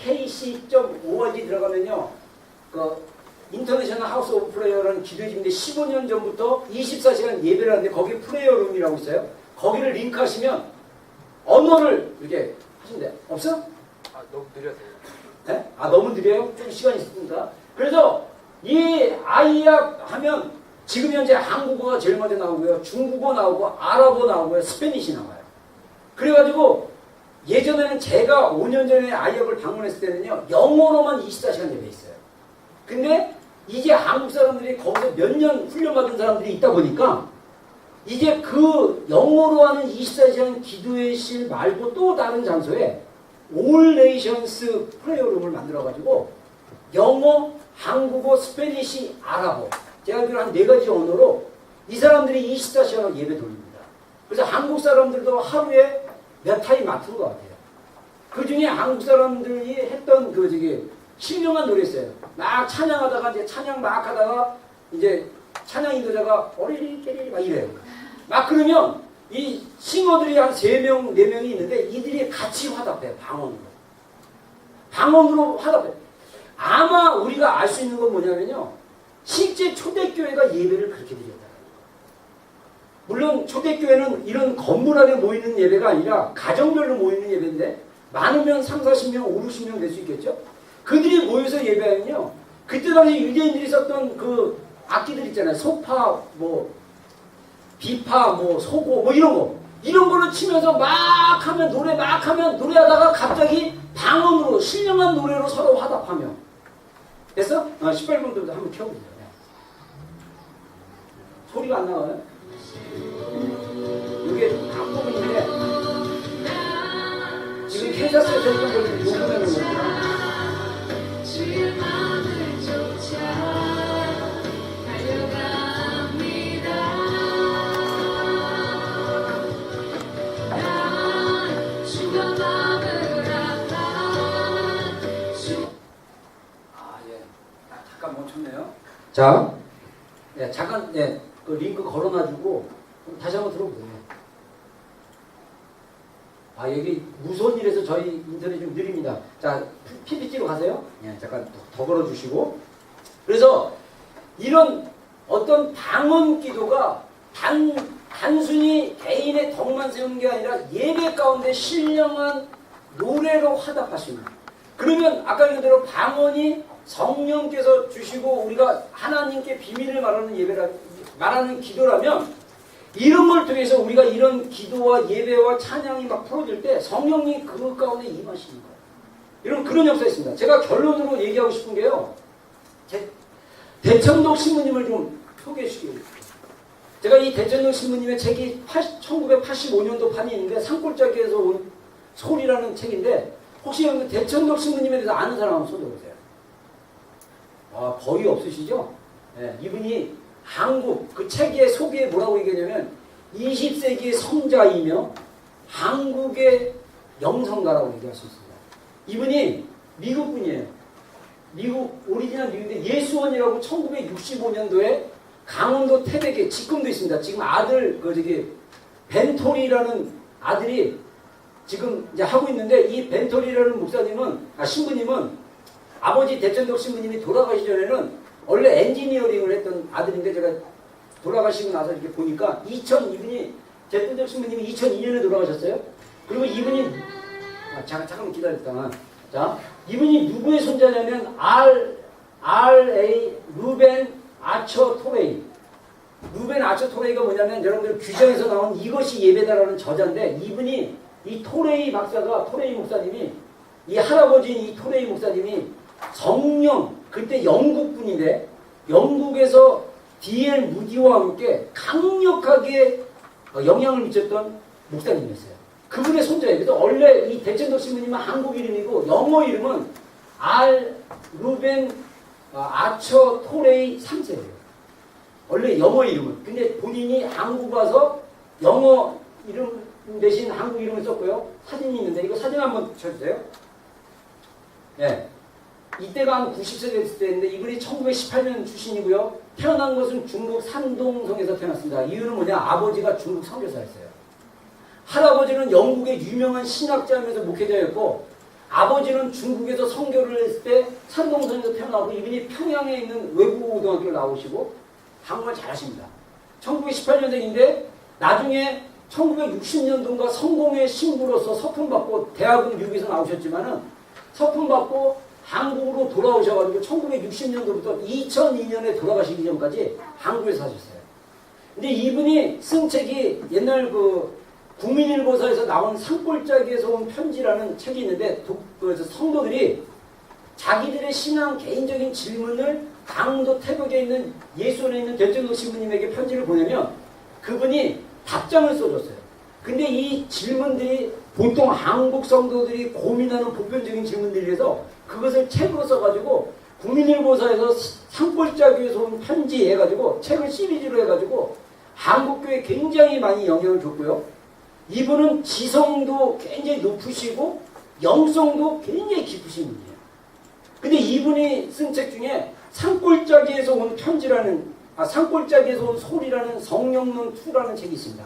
ihopkc.org 들어가면요 그 인터내셔널 하우스 오브 프레이어라는 기도집인데 15년 전부터 24시간 예배를 하는데 거기에 프레이어룸이라고 있어요. 거기를 링크하시면 언어를 이렇게 하신대요. 없어? 너무 느려서. 네? 너무 느려요? 좀 시간이 있습니까? 그래서 이 아이야 하면 지금 현재 한국어가 제일 먼저 나오고요. 중국어 나오고 아랍어 나오고요. 스페니시 나와요. 그래가지고 예전에는 제가 5년 전에 아이약을 방문했을 때는요. 영어로만 24시간 예배했어요. 근데 이제 한국 사람들이 거기서 몇 년 훈련받은 사람들이 있다 보니까 이제 그 영어로 하는 24시간 기도의 실 말고 또 다른 장소에 올 네이션스 프레이어룸을 만들어가지고 영어, 한국어, 스페니시, 아랍어 제가 알기로 한 4가지 언어로 이 사람들이 24시간 예배 돌립니다. 그래서 한국 사람들도 하루에 몇 타임 맡은 것 같아요. 그 중에 한국 사람들이 했던 신령한 노래 있어요. 막 찬양하다가 이제 찬양 막 하다가 이제 찬양 인도자가 어리리 깨리리 막 이래요. 막 그러면 이 싱어들이 한 3명, 4명이 있는데 이들이 같이 화답해요. 방언으로. 방언으로 화답해요. 아마 우리가 알 수 있는 건 뭐냐면요. 실제 초대교회가 예배를 그렇게 드렸다. 물론 초대교회는 이런 건물 안에 모이는 예배가 아니라 가정별로 모이는 예배인데 많으면 3, 40명, 5, 60명 될 수 있겠죠? 그들이 모여서 예배하면요. 그때 당시 유대인들이 썼던 그 악기들 있잖아요. 소파, 비파, 소고, 이런 거. 이런 걸로 치면서 막 하면 노래 막 하면 노래하다가 갑자기 방언으로 신령한 노래로 서로 화답하며 됐어? 18분들도 한번 켜보세요. 소리가 안 나와요? 이게 앞부분인데 지금 캔자스에서 했던 걸 녹음해놓은 거구나. 잠깐 멈췄네요. 자, 네, 잠깐, 네, 그 링크 걸어놔주고 다시 한번 들어보세요. 아, 여기 무서운 일에서 저희 인터넷 좀 느립니다. 자, PPT로 가세요. 네, 잠깐 더 걸어주시고. 그래서 이런 어떤 방언 기도가 단순히 개인의 덕만 세우는 게 아니라 예배 가운데 신령한 노래로 화답하시는. 그러면 아까 얘기한 대로 방언이 성령께서 주시고 우리가 하나님께 비밀을 말하는 기도라면 이런 걸 통해서 우리가 이런 기도와 예배와 찬양이 막 풀어질 때 성령이 그 가운데 임하시는 거예요. 이런 그런 역사가 있습니다. 제가 결론으로 얘기하고 싶은 게요. 대천독 신부님을 좀 소개해 주시겠어요. 제가 이 대천독 신부님의 책이 1985년도 판이 있는데 산골짜기에서 온 소리라는 책인데 혹시 여러분 대천독 신부님에 대해서 아는 사람 한번 손들어보세요. 아, 거의 없으시죠? 네, 이분이 한국, 그 책의 소개에 뭐라고 얘기하냐면 20세기의 성자이며 한국의 영성가라고 얘기할 수 있습니다. 이분이 미국 분이에요. 미국, 오리지널 미국인데 예수원이라고 1965년도에 강원도 태백에 지금도 있습니다. 지금 아들, 벤토리라는 아들이 지금 이제 하고 있는데 이 벤토리라는 신부님은 아버지 대천독 신부님이 돌아가시 전에는 원래 엔지니어링을 했던 아들인데 제가 돌아가시고 나서 이렇게 보니까 이분이 대천독 신부님이 2002년에 돌아가셨어요. 그리고 이분이 잠깐만 기다렸다. 자, 이분이 누구의 손자냐면 R.A. 루벤 아처 토레이. 루벤 아처 토레이가 뭐냐면 여러분들 규정에서 나온 이것이 예배다라는 저자인데 이분이 이 토레이 목사님이 이 할아버지인 이 토레이 목사님이 성령, 그때 영국 분인데 영국에서 D.L. 무디와 함께 강력하게 영향을 미쳤던 목사님이었어요. 그분의 손자예요. 그래서 원래 이 대천독 신부님은 한국 이름이고 영어 이름은 R. 루벤 아처 토레이 3세예요. 원래 영어 이름은. 근데 본인이 한국 와서 영어 이름 대신 한국 이름을 썼고요. 사진이 있는데 이거 사진 한번 쳐주세요. 네. 이때가 한 90세 됐을 때인데 이분이 1918년 출신이고요. 태어난 것은 중국 산동성에서 태어났습니다. 이유는 뭐냐? 아버지가 중국 선교사였어요. 할아버지는 영국의 유명한 신학자면서 목회자였고 아버지는 중국에서 선교를 했을 때 산동성에서 태어나고 이분이 평양에 있는 외국고등학교를 나오시고 한국말 잘하십니다. 1918년생인데 나중에 1960년도인가 성공의 신부로서 서품받고 대학은 미국에서 나오셨지만은 서품받고 한국으로 돌아오셔가지고 1960년도부터 2002년에 돌아가시기 전까지 한국에 사셨어요. 근데 이분이 쓴 책이 옛날 국민일보사에서 나온 산골짜기에서 온 편지라는 책이 있는데 성도들이 자기들의 신앙 개인적인 질문을 강원도 태백에 있는 예수원에 있는 대천독 신부님에게 편지를 보내면 그분이 답장을 써줬어요. 근데 이 질문들이 보통 한국 성도들이 고민하는 보편적인 질문들이라서 그것을 책으로 써가지고 국민일보사에서 산골짜기에서 온 편지 해가지고 책을 시리즈로 해가지고 한국교회에 굉장히 많이 영향을 줬고요. 이분은 지성도 굉장히 높으시고 영성도 굉장히 깊으신 분이에요. 근데 이분이 쓴 책 중에 산골짜기에서 온 산골짜기에서 온 소리라는 성령론 2라는 책이 있습니다.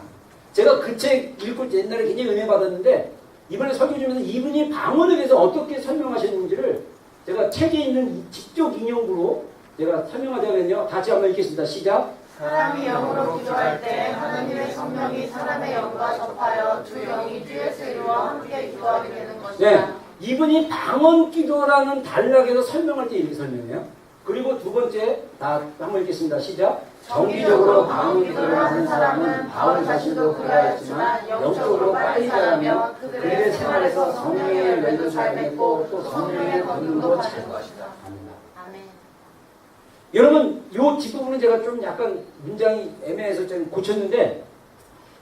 제가 그 책 읽고 옛날에 굉장히 은혜 받았는데 이번에 설교 중에서 이분이 방언에 대해서 어떻게 설명하셨는지를 제가 책에 있는 직접 인용으로 제가 설명하자고 했네요. 같이 한번 읽겠습니다. 시작. 사람이 영으로 기도할 때 하나님의 성령이 사람의 영과 접하여 두 영이 듀엣을 이루어 함께 기도하게 되는 것이다. 네, 이분이 방언 기도라는 단락에서 설명할 때 이렇게 설명해요. 그리고 두 번째 다 한번 읽겠습니다. 시작. 정기적으로 방언 기도를 하는 사람은 바울 자신도 그러하였지만 영적으로 빨리 자라며 그들의 생활에서 성령의 열매도 잘 맺고 또 성령의 권능도 잘 것이다. 아멘. 여러분 요 뒷부분은 제가 좀 약간 문장이 애매해서 좀 고쳤는데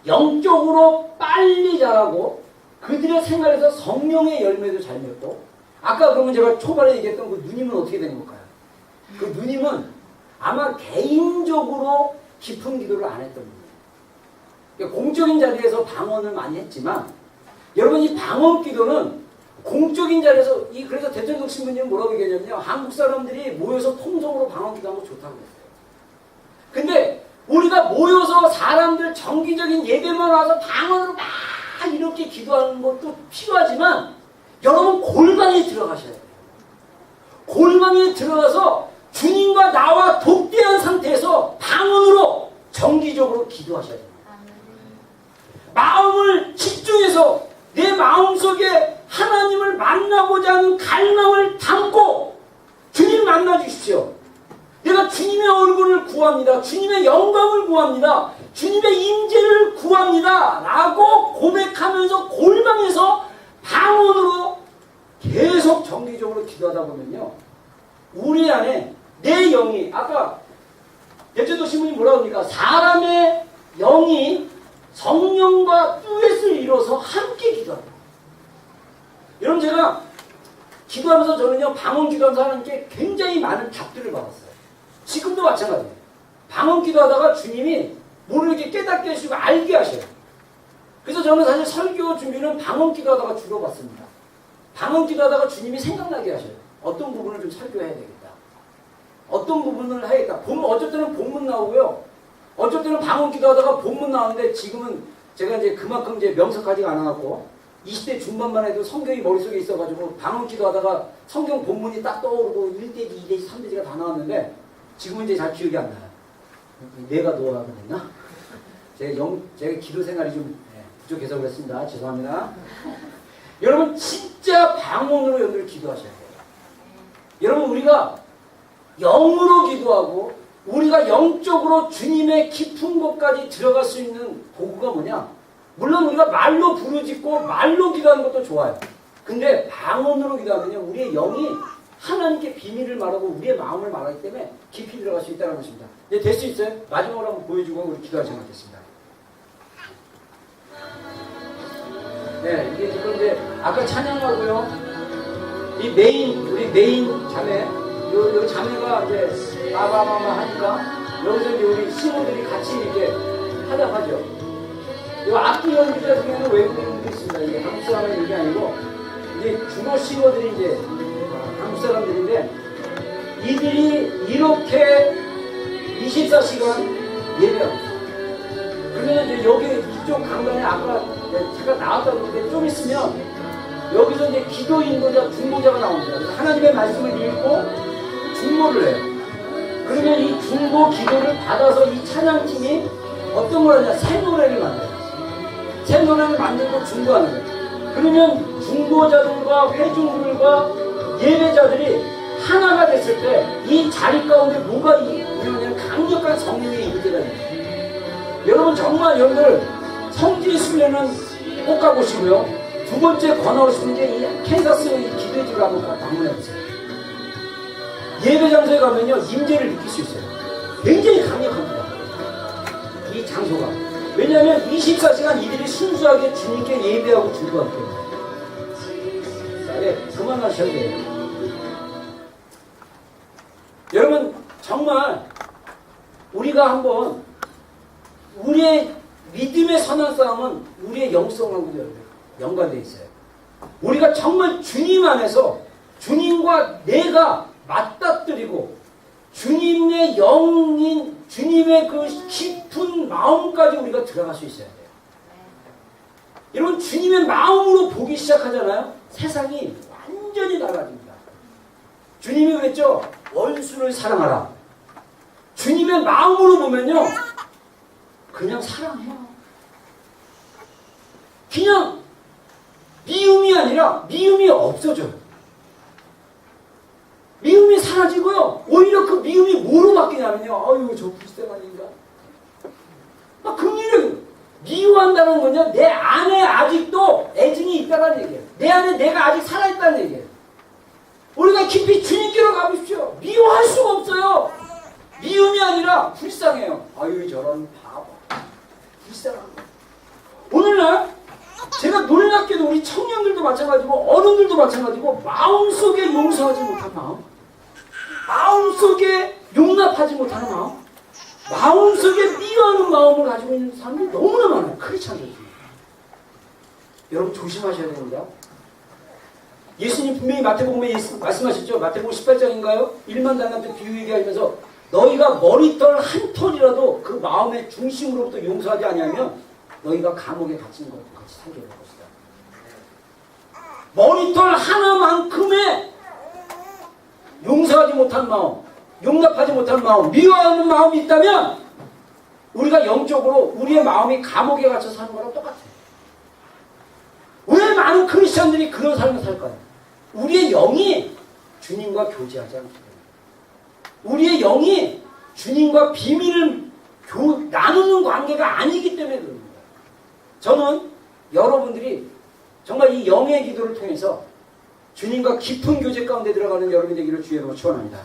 영적으로 빨리 자라고 그들의 생활에서 성령의 열매도 잘 맺고 아까 그러면 제가 초반에 얘기했던 그 누님은 어떻게 된 걸까요? 그 누님은 아마 개인적으로 깊은 기도를 안 했던 분이에요. 그러니까 공적인 자리에서 방언을 많이 했지만 여러분 이 방언 기도는 공적인 자리에서 그래서 대통령 신부님은 뭐라고 얘기하냐면요. 한국 사람들이 모여서 통성으로 방언 기도하는 거 좋다고 했어요. 근데 우리가 모여서 사람들 정기적인 예배만 와서 방언으로 막 이렇게 기도하는 것도 필요하지만 여러분 골방에 들어가셔야 돼요. 골방에 들어가서 주님과 나와 독대한 상태에서 방언으로 정기적으로 기도하셔야 됩니다. 마음을 집중해서 내 마음속에 하나님을 만나고자 하는 갈망을 담고 주님 만나 주십시오. 내가 주님의 얼굴을 구합니다. 주님의 영광을 구합니다. 주님의 임재를 구합니다. 라고 고백하면서 골방에서 방언으로 계속 정기적으로 기도하다 보면요. 우리 안에 내 영이 아까 대전도 신부님 뭐라고 합니까? 사람의 영이 성령과 듀엣을 이뤄서 함께 기도한다. 여러분 제가 기도하면서 저는요 방언 기도하면서 하나님께 굉장히 많은 답들을 받았어요. 지금도 마찬가지예요. 방언 기도하다가 주님이 모르게 깨닫게 해주시고 알게 하셔요. 그래서 저는 사실 설교 준비는 방언 기도하다가 주로 받습니다. 방언 기도하다가 주님이 생각나게 하셔요. 어떤 부분을 좀 설교해야 되겠다. 어떤 부분을 해야겠다. 어쩔 때는 본문 나오고요. 어쩔 때는 방언 기도하다가 본문 나오는데 지금은 제가 이제 그만큼 이제 명석하지가 않아갖고 20대 중반만 해도 성경이 머릿속에 있어가지고 방언 기도하다가 성경 본문이 딱 떠오르고 1대지, 2대지, 3대지가 다 나왔는데 지금은 이제 잘 기억이 안 나요. 내가 노화가 됐나? 제가 기도 생활이 좀 부족해서 그랬습니다. 죄송합니다. 여러분 진짜 방언으로 여러분들 기도하셔야 돼요. 여러분 우리가 영으로 기도하고 우리가 영적으로 주님의 깊은 곳까지 들어갈 수 있는 도구가 뭐냐? 물론 우리가 말로 부르짖고 말로 기도하는 것도 좋아요. 근데 방언으로 기도하면요 우리의 영이 하나님께 비밀을 말하고 우리의 마음을 말하기 때문에 깊이 들어갈 수 있다는 것입니다. 이제 될 수 있어요? 마지막으로 한번 보여주고 우리 기도할 시간 갖겠습니다. 네, 이게 지금 이제 아까 찬양하고요. 우리 메인 자매, 요 자매가 이제 아바마마 하니까 여기서 이제 우리 신호들이 같이 이렇게 하답하죠. 이 악기 연주자 중에는 외국인들이 있습니다. 이게 한국 사람의 얘기 아니고 이제 주로 신호들이 이제 한국 사람들인데 이들이 이렇게 24시간 예배하고 있어요. 그러면 이제 여기 이쪽 강단에 아까 잠깐 나왔다고 그랬는데 좀 있으면 여기서 이제 기도 인도자, 중보자가 나옵니다. 그래서 하나님의 말씀을 읽고 중보를 해요. 그러면 이 중보 기도를 받아서 이 찬양팀이 어떤 걸 하냐? 새 노래를 만들어요. 새 노래를 만들고 중보하는 거예요. 그러면 중보자들과 회중들과 예배자들이 하나가 됐을 때 이 자리 가운데 뭐가 일어나냐면 강력한 성령의 임재가 됩니다. 여러분 정말 여러분들 성지 순례는 꼭 가보시고요. 두 번째 권하고 싶은 게 이 캔사스 이 기도의 집을 한번 꼭 방문해보세요. 예배 장소에 가면요 임재를 느낄 수 있어요. 굉장히 강력합니다. 이 장소가. 왜냐하면 24시간 이들이 순수하게 주님께 예배하고 중보하기 때문에. 네, 그만하셔야 돼요. 여러분 정말 우리가 한번 우리의 믿음의 선한 싸움은 우리의 영성하고도 연관되어 있어요. 우리가 정말 주님 안에서 주님과 내가 맞닥뜨리고 주님의 영인 주님의 그 깊은 마음까지 우리가 들어갈 수 있어야 돼요. 여러분 주님의 마음으로 보기 시작하잖아요. 세상이 완전히 달라집니다. 주님이 그랬죠. 원수를 사랑하라. 주님의 마음으로 보면요. 그냥 사랑해요. 그냥 미움이 아니라 미움이 없어져요. 미움이 사라지고요. 오히려 그 미움이 뭐로 바뀌냐면요. 아유, 저 불쌍한 인간. 막 긍휼히 미워한다는 건요. 내 안에 아직도 애증이 있다는 얘기예요. 내 안에 내가 아직 살아있다는 얘기예요. 우리가 깊이 주님께로 가보십시오. 미워할 수가 없어요. 미움이 아니라 불쌍해요. 아유, 저런 바보. 불쌍한 거. 오늘날 제가 놀랍게도 우리 청년들도 마찬가지고 어른들도 마찬가지고 마음속에 용서하지 못한 마음, 마음속에 용납하지 못하는 마음, 마음속에 미워하는 마음을 가지고 있는 사람들이 너무나 많아요. 크리스찬들 중에. 여러분 조심하셔야 됩니다. 예수님 분명히 마태복음에 말씀하셨죠. 마태복음 18장인가요? 1만 달란트 비유 얘기하면서 너희가 머리털 한 털이라도 그 마음의 중심으로부터 용서하지 아니하면 너희가 감옥에 갇힌 것과 같이 살게 될 것이다. 머리털 하나만큼의 용서하지 못한 마음, 용납하지 못한 마음, 미워하는 마음이 있다면 우리가 영적으로 우리의 마음이 감옥에 갇혀 사는 거랑 똑같아요. 왜 많은 크리스천들이 그런 삶을 살까요? 우리의 영이 주님과 교제하지 않기 때문에, 우리의 영이 주님과 비밀을 나누는 관계가 아니기 때문에 그럽니다. 저는 여러분들이 정말 이 영의 기도를 통해서 주님과 깊은 교제 가운데 들어가는 여러분이 되기를 주의 이름으로 축원합니다.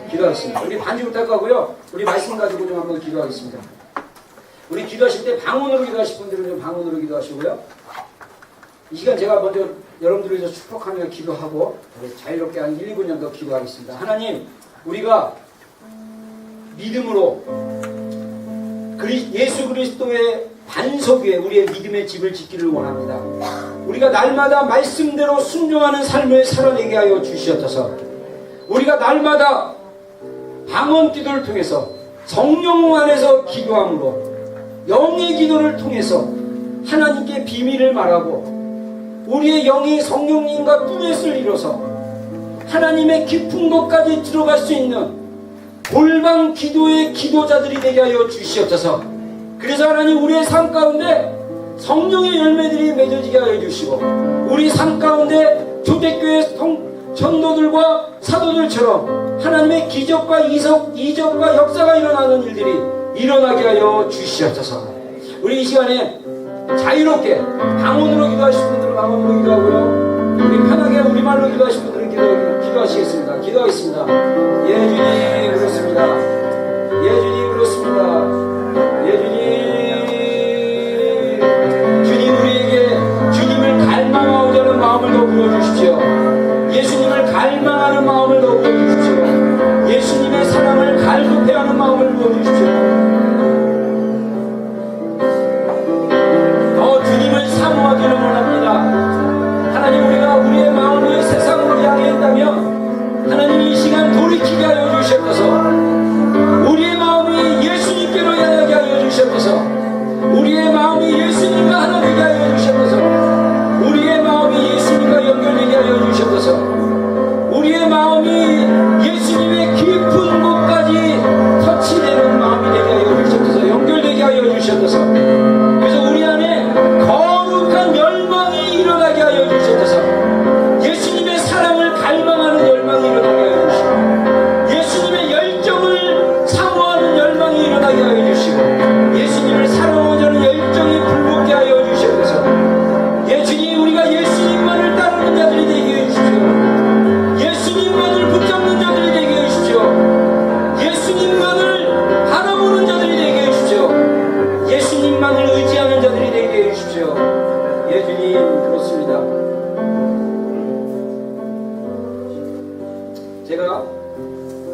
기도하겠습니다. 우리 반주부터 할 거고요. 우리 말씀 가지고 좀 한번 기도하겠습니다. 우리 기도하실 때 방언으로 기도하실 분들은 좀 방언으로 기도하시고요. 이 시간 제가 먼저 여러분들을 위해서 축복하며 기도하고 자유롭게 한 1, 2분 정도 기도하겠습니다. 하나님, 우리가 믿음으로 예수 그리스도의 반석 위에 우리의 믿음의 집을 짓기를 원합니다. 우리가 날마다 말씀대로 순종하는 삶을 살아내게 하여 주시옵소서. 우리가 날마다 방언 기도를 통해서 성령 안에서 기도함으로 영의 기도를 통해서 하나님께 비밀을 말하고 우리의 영이 성령님과 뚜렛을 이뤄서 하나님의 깊은 곳까지 들어갈 수 있는 골방 기도의 기도자들이 되게 하여 주시옵소서. 그래서 하나님, 우리의 삶 가운데 성령의 열매들이 맺어지게 하여 주시고 우리 삶 가운데 초대교회 전도들과 사도들처럼 하나님의 기적과 이적과 역사가 일어나는 일들이 일어나게 하여 주시옵소서. 우리 이 시간에 자유롭게 방언으로 기도하실 분들은 방언으로 기도하고요. 우리 편하게 우리말로 기도하실 분들은 기도하시겠습니다. 기도하겠습니다. 예, 주님 그렇습니다. 예, 주님 그렇습니다. 예, 주님. 주님, 우리에게 주님을 갈망하고자 하는 마음을 더 부어주십시오. 예수님을 갈망하는 마음을 더 부어주십시오. 예수님의 사랑을 갈급해하는 마음을 부어주십시오. 더 주님을 사모하기를 원합니다. 하나님, 우리가 우리의 마음을 세상으로 향해 있다면 하나님 이 시간 돌이키게 하여 주시옵소서. 우리의 마음이 예수님께로 향하게 하여 주시옵소서. 우리의 마음이 예수님과 하나 되게 하여 주시옵소서. 우리의 마음이 예수님과 연결되게 하여 주시옵소서. 우리의 마음이 예수님의 깊은 곳까지 터치되는 마음이 되게 하여 주시옵소서. 연결되게 하여 주시옵소서. 그래서 우리 안에 거룩한 열망이 일어나게 하여 주시옵소서. 예수님의 사랑을 갈망하는 열망이 일어나게 하여 주시옵소서. 예수님의 열정을 사모하는 열망이 일어나게 하여 주시고 예수님을 사랑하고자 하는 열정이 불붙게 하여 주시옵소서. 예, 주님, 우리가 예수님만을 따르는 자들이 되게 해주십시오. 예수님만을 붙잡는 자들이 되게 해주십시오. 예수님만을 바라보는 자들이 되게 해주십시오. 예수님만을 의지하는 자들이 되게 해주십시오. 예, 주님 그렇습니다. 제가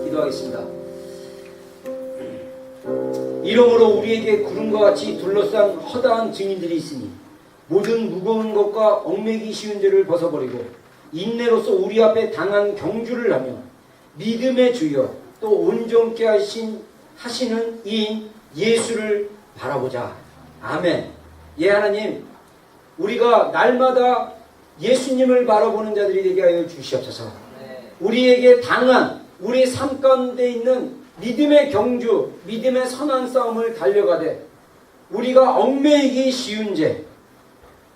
기도하겠습니다. 이러므로 우리에게 구름과 같이 둘러싼 허다한 증인들이 있으니 모든 무거운 것과 얽매기 쉬운 죄를 벗어버리고 인내로서 우리 앞에 당한 경주를 하며 믿음의 주여 또 온전케 하시는 이인 예수를 바라보자. 아멘. 예, 하나님, 우리가 날마다 예수님을 바라보는 자들이 되게 하여 주시옵소서. 우리에게 당한 우리 삶 가운데 있는 믿음의 경주, 믿음의 선한 싸움을 달려가되 우리가 얽매이기 쉬운 죄,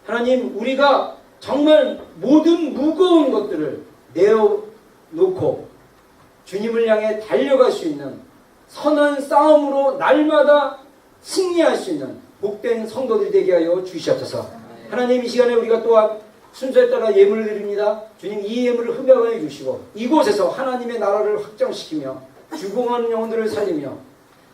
하나님, 우리가 정말 모든 무거운 것들을 내어놓고 주님을 향해 달려갈 수 있는 선한 싸움으로 날마다 승리할 수 있는 복된 성도들이 되게 하여 주시옵소서. 하나님, 이 시간에 우리가 또한 순서에 따라 예물을 드립니다. 주님, 이 예물을 흡양하여 주시고 이곳에서 하나님의 나라를 확장시키며 죽어가는 영혼들을 살리며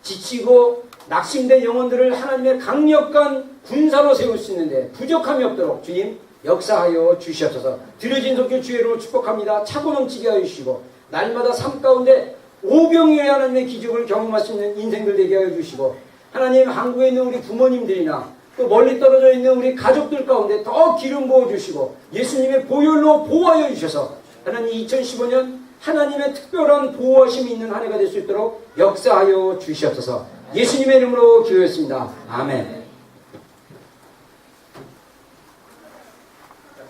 지치고 낙심된 영혼들을 하나님의 강력한 군사로 세울 수 있는데 부족함이 없도록 주님 역사하여 주시옵소서. 드려진 손길 주의 이름으로 축복합니다. 차고 넘치게 하여 주시고 날마다 삶 가운데 오병이어의 하나님의 기적을 경험할 수 있는 인생들 되게 하여 주시고 하나님, 한국에 있는 우리 부모님들이나 또 멀리 떨어져 있는 우리 가족들 가운데 더 기름 부어주시고 예수님의 보혈로 보호하여 주셔서 하나님 2015년 하나님의 특별한 보호하심이 있는 한 해가 될 수 있도록 역사하여 주시옵소서. 예수님의 이름으로 기도했습니다. 아멘.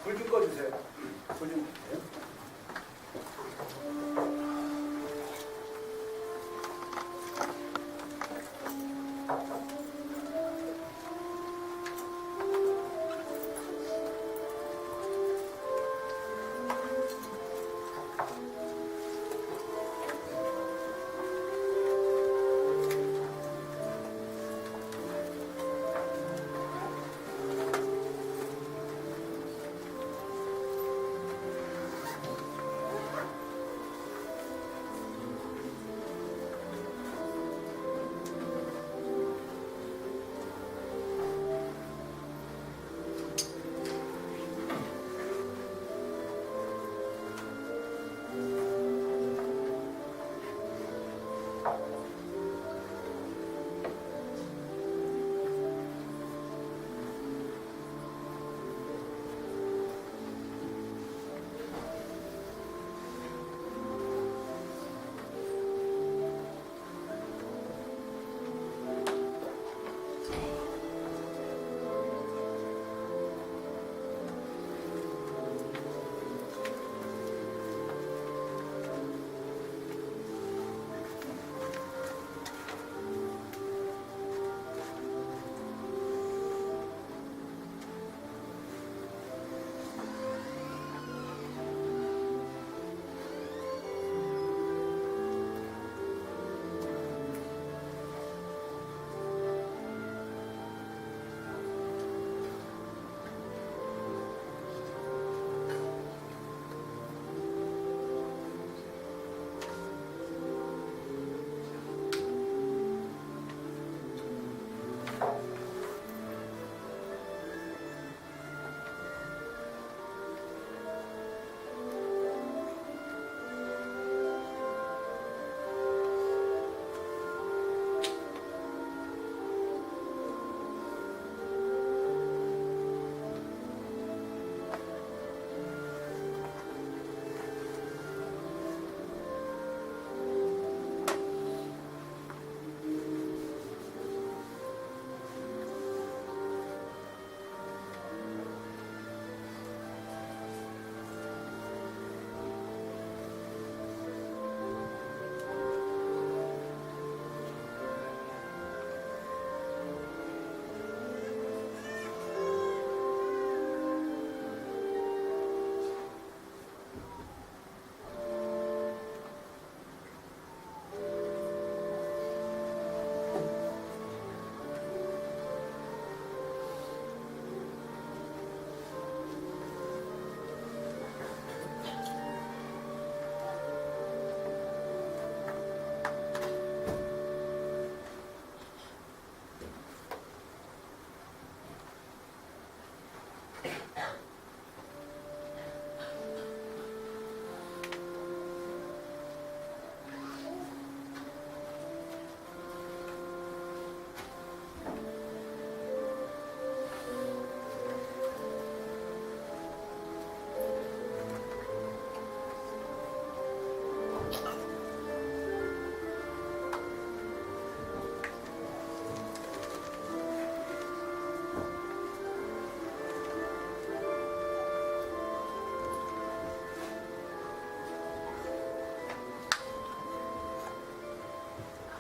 불 좀 꺼주세요. 불 좀.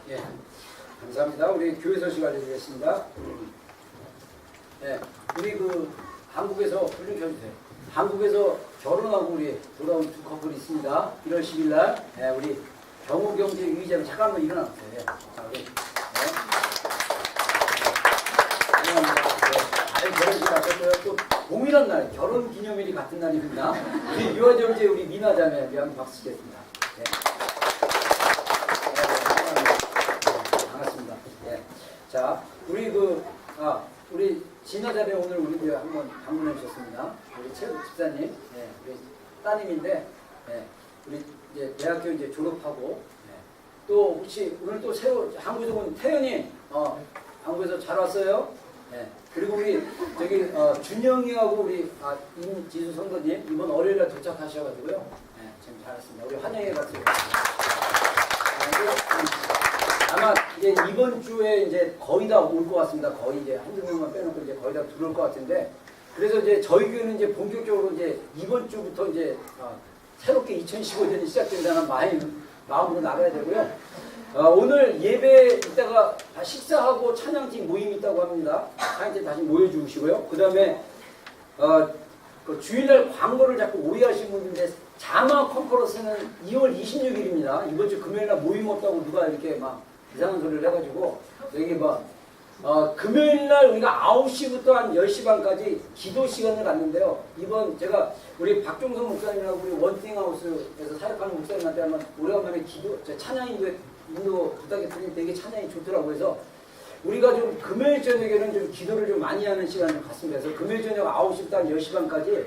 예, 감사합니다. 우리 교회 소식 알려드리겠습니다. 예, 우리 한국에서 불 좀 켜주세요. 한국에서 결혼하고 우리 돌아온 두 커플이 있습니다. 1월 10일 날 우리 경우경제 의장 잠깐만 일어나세요. 예. 자, 우리, 네. 결혼식 하셨고요. 또 동일한 날 결혼 기념일이 같은 날입니다. 우리 유아정제 우리 미나 자매에게 한번 박수 치겠습니다. 네. 반갑습니다. 예. 자, 우리 우리 진아 자매 오늘 우리 교회 한번 방문해 주셨습니다. 우리 최 집사님, 예, 우리 따님인데, 예, 우리 이제 대학교 이제 졸업하고, 예, 또 혹시 오늘 또 새로 한국에서 온 태연이, 한국에서 잘 왔어요. 예. 그리고 우리 저기 준영이하고 우리 임지수 선거님 이번 월요일에 도착하셔가지고요. 예, 지금 잘 왔습니다. 우리 환영해 봤어요. 아마 이제 이번 주에 이제 거의 다 올 것 같습니다. 거의 이제 한두 명만 빼놓고 이제 거의 다 들어올 것 같은데, 그래서 이제 저희 교회는 이제 본격적으로 이제 이번 주부터 이제 새롭게 2015년이 시작된다는 마음으로 나가야 되고요. 오늘 예배 이따가 식사하고 찬양팀 모임이 있다고 합니다. 찬양팀 다시 모여주시고요. 그 다음에 그 주일날 광고를 자꾸 오해하시는 분인데 자마 컨퍼런스는 2월 26일입니다. 이번 주 금요일날 모임 없다고 누가 이렇게 막 이상한 소리를 해가지고 여기 금요일날 우리가 9시부터 한 10시 반까지 기도 시간을 갖는데요. 이번 제가 우리 박종선 목사님하고 우리 원팅하우스에서 사역하는 목사님한테 한번 오래간만에 찬양 인도 부탁했더니 되게 찬양이 좋더라고요. 그래서 우리가 좀 금요일 저녁에는 좀 기도를 좀 많이 하는 시간을 갖습니다. 그래서 금요일 저녁 9시부터 한 10시 반까지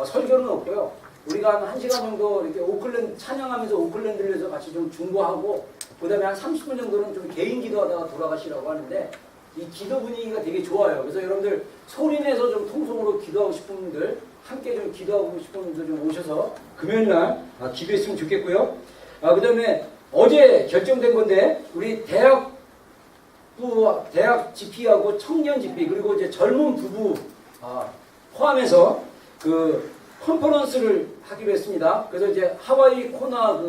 설교는 없고요. 우리가 한 1시간 정도 이렇게 찬양하면서 오클랜드에서 같이 좀 중보하고, 그 다음에 한 30분 정도는 좀 개인 기도하다가 돌아가시라고 하는데, 이 기도 분위기가 되게 좋아요. 그래서 여러분들 소리내서 좀 통성으로 기도하고 싶은 분들, 함께 좀 기도하고 싶은 분들 좀 오셔서 금요일날 기도했으면 좋겠고요. 그 다음에 어제 결정된 건데, 우리 대학 집회하고 청년 집회, 그리고 이제 젊은 부부 포함해서 그 컨퍼런스를 하기로 했습니다. 그래서 이제 하와이 코나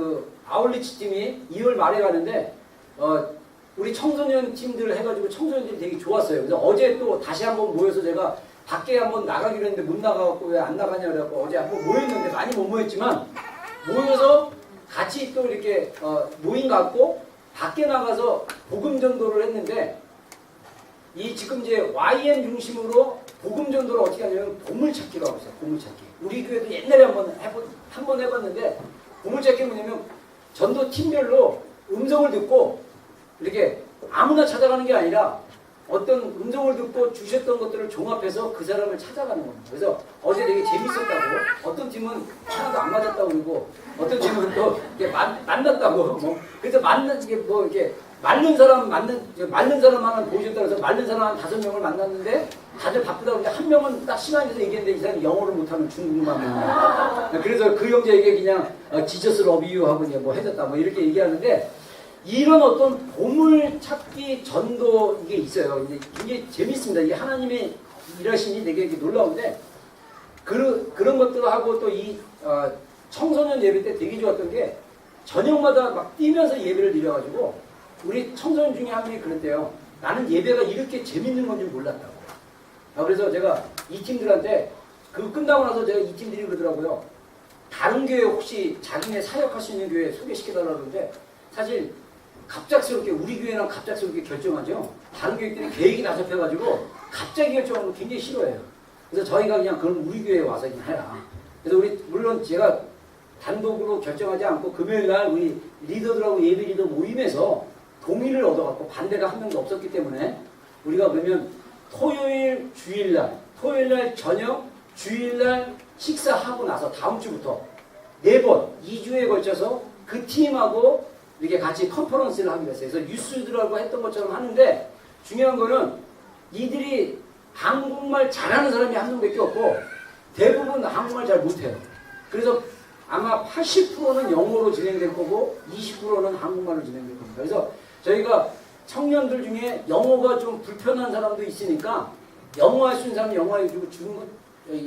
아울리치 팀이 2월 말에 가는데, 우리 청소년 팀들 해가지고 청소년들이 되게 좋았어요. 그래서 어제 또 다시 한번 모여서 제가 밖에 한번 나가기로 했는데 못 나가고 왜 안 나가냐 그래갖고 어제 한번 모였는데 많이 못 모였지만, 모여서 같이 또 이렇게 모임 갖고 밖에 나가서 복음 전도를 했는데, 이 지금 이제 YM 중심으로 복음 전도를 어떻게 하냐면 보물찾기로 하고 있어요. 보물찾기. 우리 교회도 옛날에 한번 해봤는데, 보물찾기 뭐냐면 전도 팀별로 음성을 듣고 이렇게 아무나 찾아가는 게 아니라 어떤 음성을 듣고 주셨던 것들을 종합해서 그 사람을 찾아가는 겁니다. 그래서 어제 되게 재밌었다고, 어떤 팀은 하나도 안 맞았다고 그러고, 어떤 팀은 또 이렇게 만났다고, 그래서 이렇게 맞는 사람 하나 보셨다고 해서 맞는 사람 한 5명을 만났는데, 다들 바쁘다고 하는데 한 명은 딱 심한데서 얘기했는데 이 사람이 영어를 못하는 중국만. 그래서 그 형제에게 그냥 지저스 러브 유 하고 뭐 해줬다 뭐 이렇게 얘기하는데, 이런 어떤 보물찾기 전도 이게 있어요. 이게 재밌습니다. 이게 하나님의 일하심이 되게 놀라운데, 그런 것들을 하고 또 이 청소년 예배 때 되게 좋았던 게, 저녁마다 막 뛰면서 예배를 드려가지고 우리 청소년 중에 한 분이 그랬대요. 나는 예배가 이렇게 재밌는 건 줄 몰랐다고. 그래서 제가 이 팀들한테 끝나고 나서 제가 이 팀들이 그러더라고요. 다른 교회 혹시 자기네 사역할 수 있는 교회 소개시켜달라고 그러는데, 사실 갑작스럽게 우리 교회랑 갑작스럽게 결정하죠. 다른 교회들이 계획이 다 잡혀가지고 갑자기 결정하는 거 굉장히 싫어해요. 그래서 저희가 그냥 그럼 우리 교회에 와서 그냥 해라. 그래서 물론 제가 단독으로 결정하지 않고 금요일날 우리 리더들하고 예배 리더 모임에서 동의를 얻어갖고 반대가 한 명도 없었기 때문에, 우리가 그러면 토요일 저녁, 주일날 식사하고 나서 다음 주부터 4번 2주에 걸쳐서 그 팀하고 이렇게 같이 컨퍼런스를 하기로 했어요. 그래서 뉴스들하고 했던 것처럼 하는데, 중요한 거는 이들이 한국말 잘하는 사람이 한 명밖에 없고 대부분 한국말 잘 못해요. 그래서 아마 80%는 영어로 진행될 거고 20%는 한국말로 진행될 겁니다. 그래서 저희가 청년들 중에 영어가 좀 불편한 사람도 있으니까 영어 할 수 있는 사람은 영어 해주고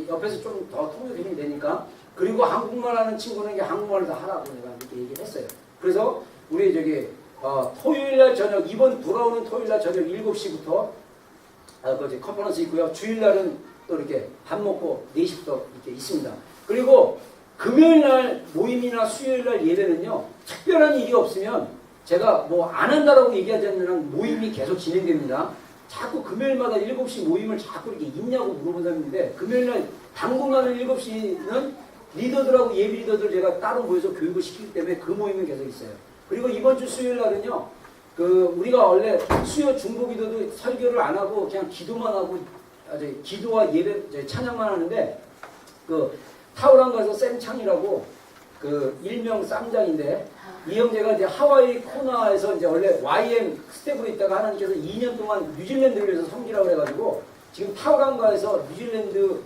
옆에서 좀 더 통역이 되니까, 그리고 한국말 하는 친구는 이게 한국말을 다 하라고 내가 이렇게 얘기를 했어요. 그래서 우리 토요일날 저녁, 이번 돌아오는 토요일날 저녁 7시부터 컨퍼런스 있고요. 주일날은 또 이렇게 밥 먹고 4시부터 이렇게 있습니다. 그리고 금요일 날 모임이나 수요일 날 예배는요, 특별한 일이 없으면 제가 뭐 안 한다라고 얘기하지 않는 한 모임이 계속 진행됩니다. 자꾸 금요일마다 7시 모임을 자꾸 이렇게 있냐고 물어본 사람인데, 금요일 날 당분간은 7시는 리더들하고 예비 리더들 제가 따로 모여서 교육을 시키기 때문에 그 모임은 계속 있어요. 그리고 이번 주 수요일 날은요, 우리가 원래 수요 중보 기도도 설교를 안 하고 그냥 기도만 하고, 기도와 예배, 찬양만 하는데, 타오랑 가서 쌤창이라고 일명 쌈장인데, 이 형제가 이제 하와이 코나에서 이제 원래 YM 스텝으로 있다가 하나님께서 2년 동안 뉴질랜드를 위해서 섬기라고 해가지고 지금 타오랑가에서 뉴질랜드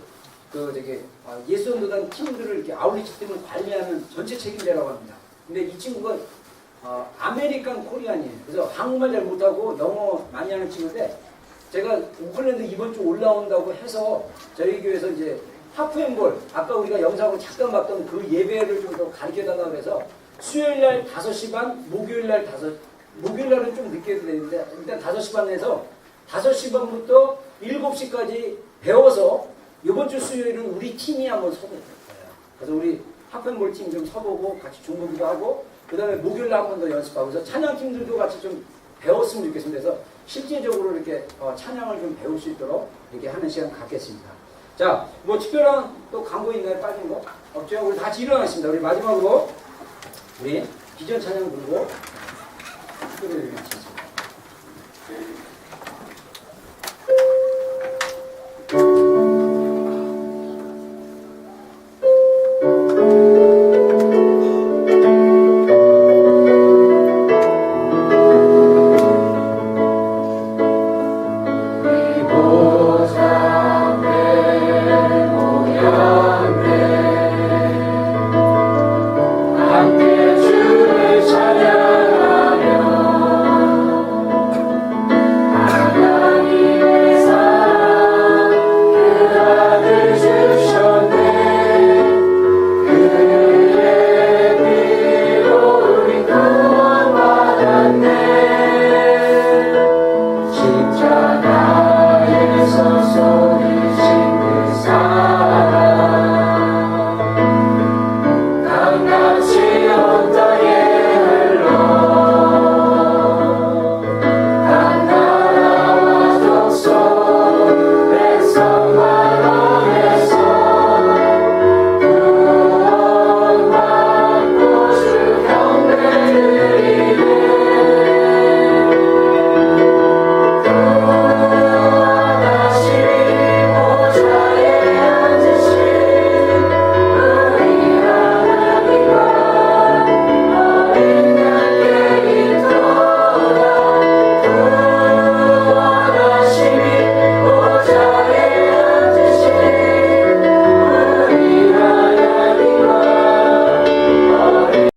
예수전도단 팀들을 이렇게 아울리치 팀을 관리하는 전체 책임자라고 합니다. 근데 이 친구가 아메리칸 코리안이에요. 그래서 한국말 잘 못하고 영어 많이 하는 친구인데, 제가 오클랜드 이번 주 올라온다고 해서 저희 교회에서 이제 하프앤볼, 아까 우리가 영상으로 잠깐 봤던 그 예배를 좀 더 가르쳐달라고 해서 수요일 날 5시 반, 목요일 날은 좀 늦게 해도 되는데, 일단 5시 반에서 5시 반부터 7시까지 배워서 이번 주 수요일은 우리 팀이 한번 서볼 거예요. 그래서 우리 하프앤볼 팀 좀 서보고 같이 중보기도 하고, 그 다음에 목요일 날 한 번 더 연습하고, 그래서 찬양팀들도 같이 좀 배웠으면 좋겠습니다. 그래서 실제적으로 이렇게 찬양을 좀 배울 수 있도록 이렇게 하는 시간 갖겠습니다. 자, 뭐 특별한 또 광고 있나요? 빠진 거? 없죠? 우리 같이 일어나겠습니다. 우리 마지막으로 우리 기존 찬양 부르고 특별히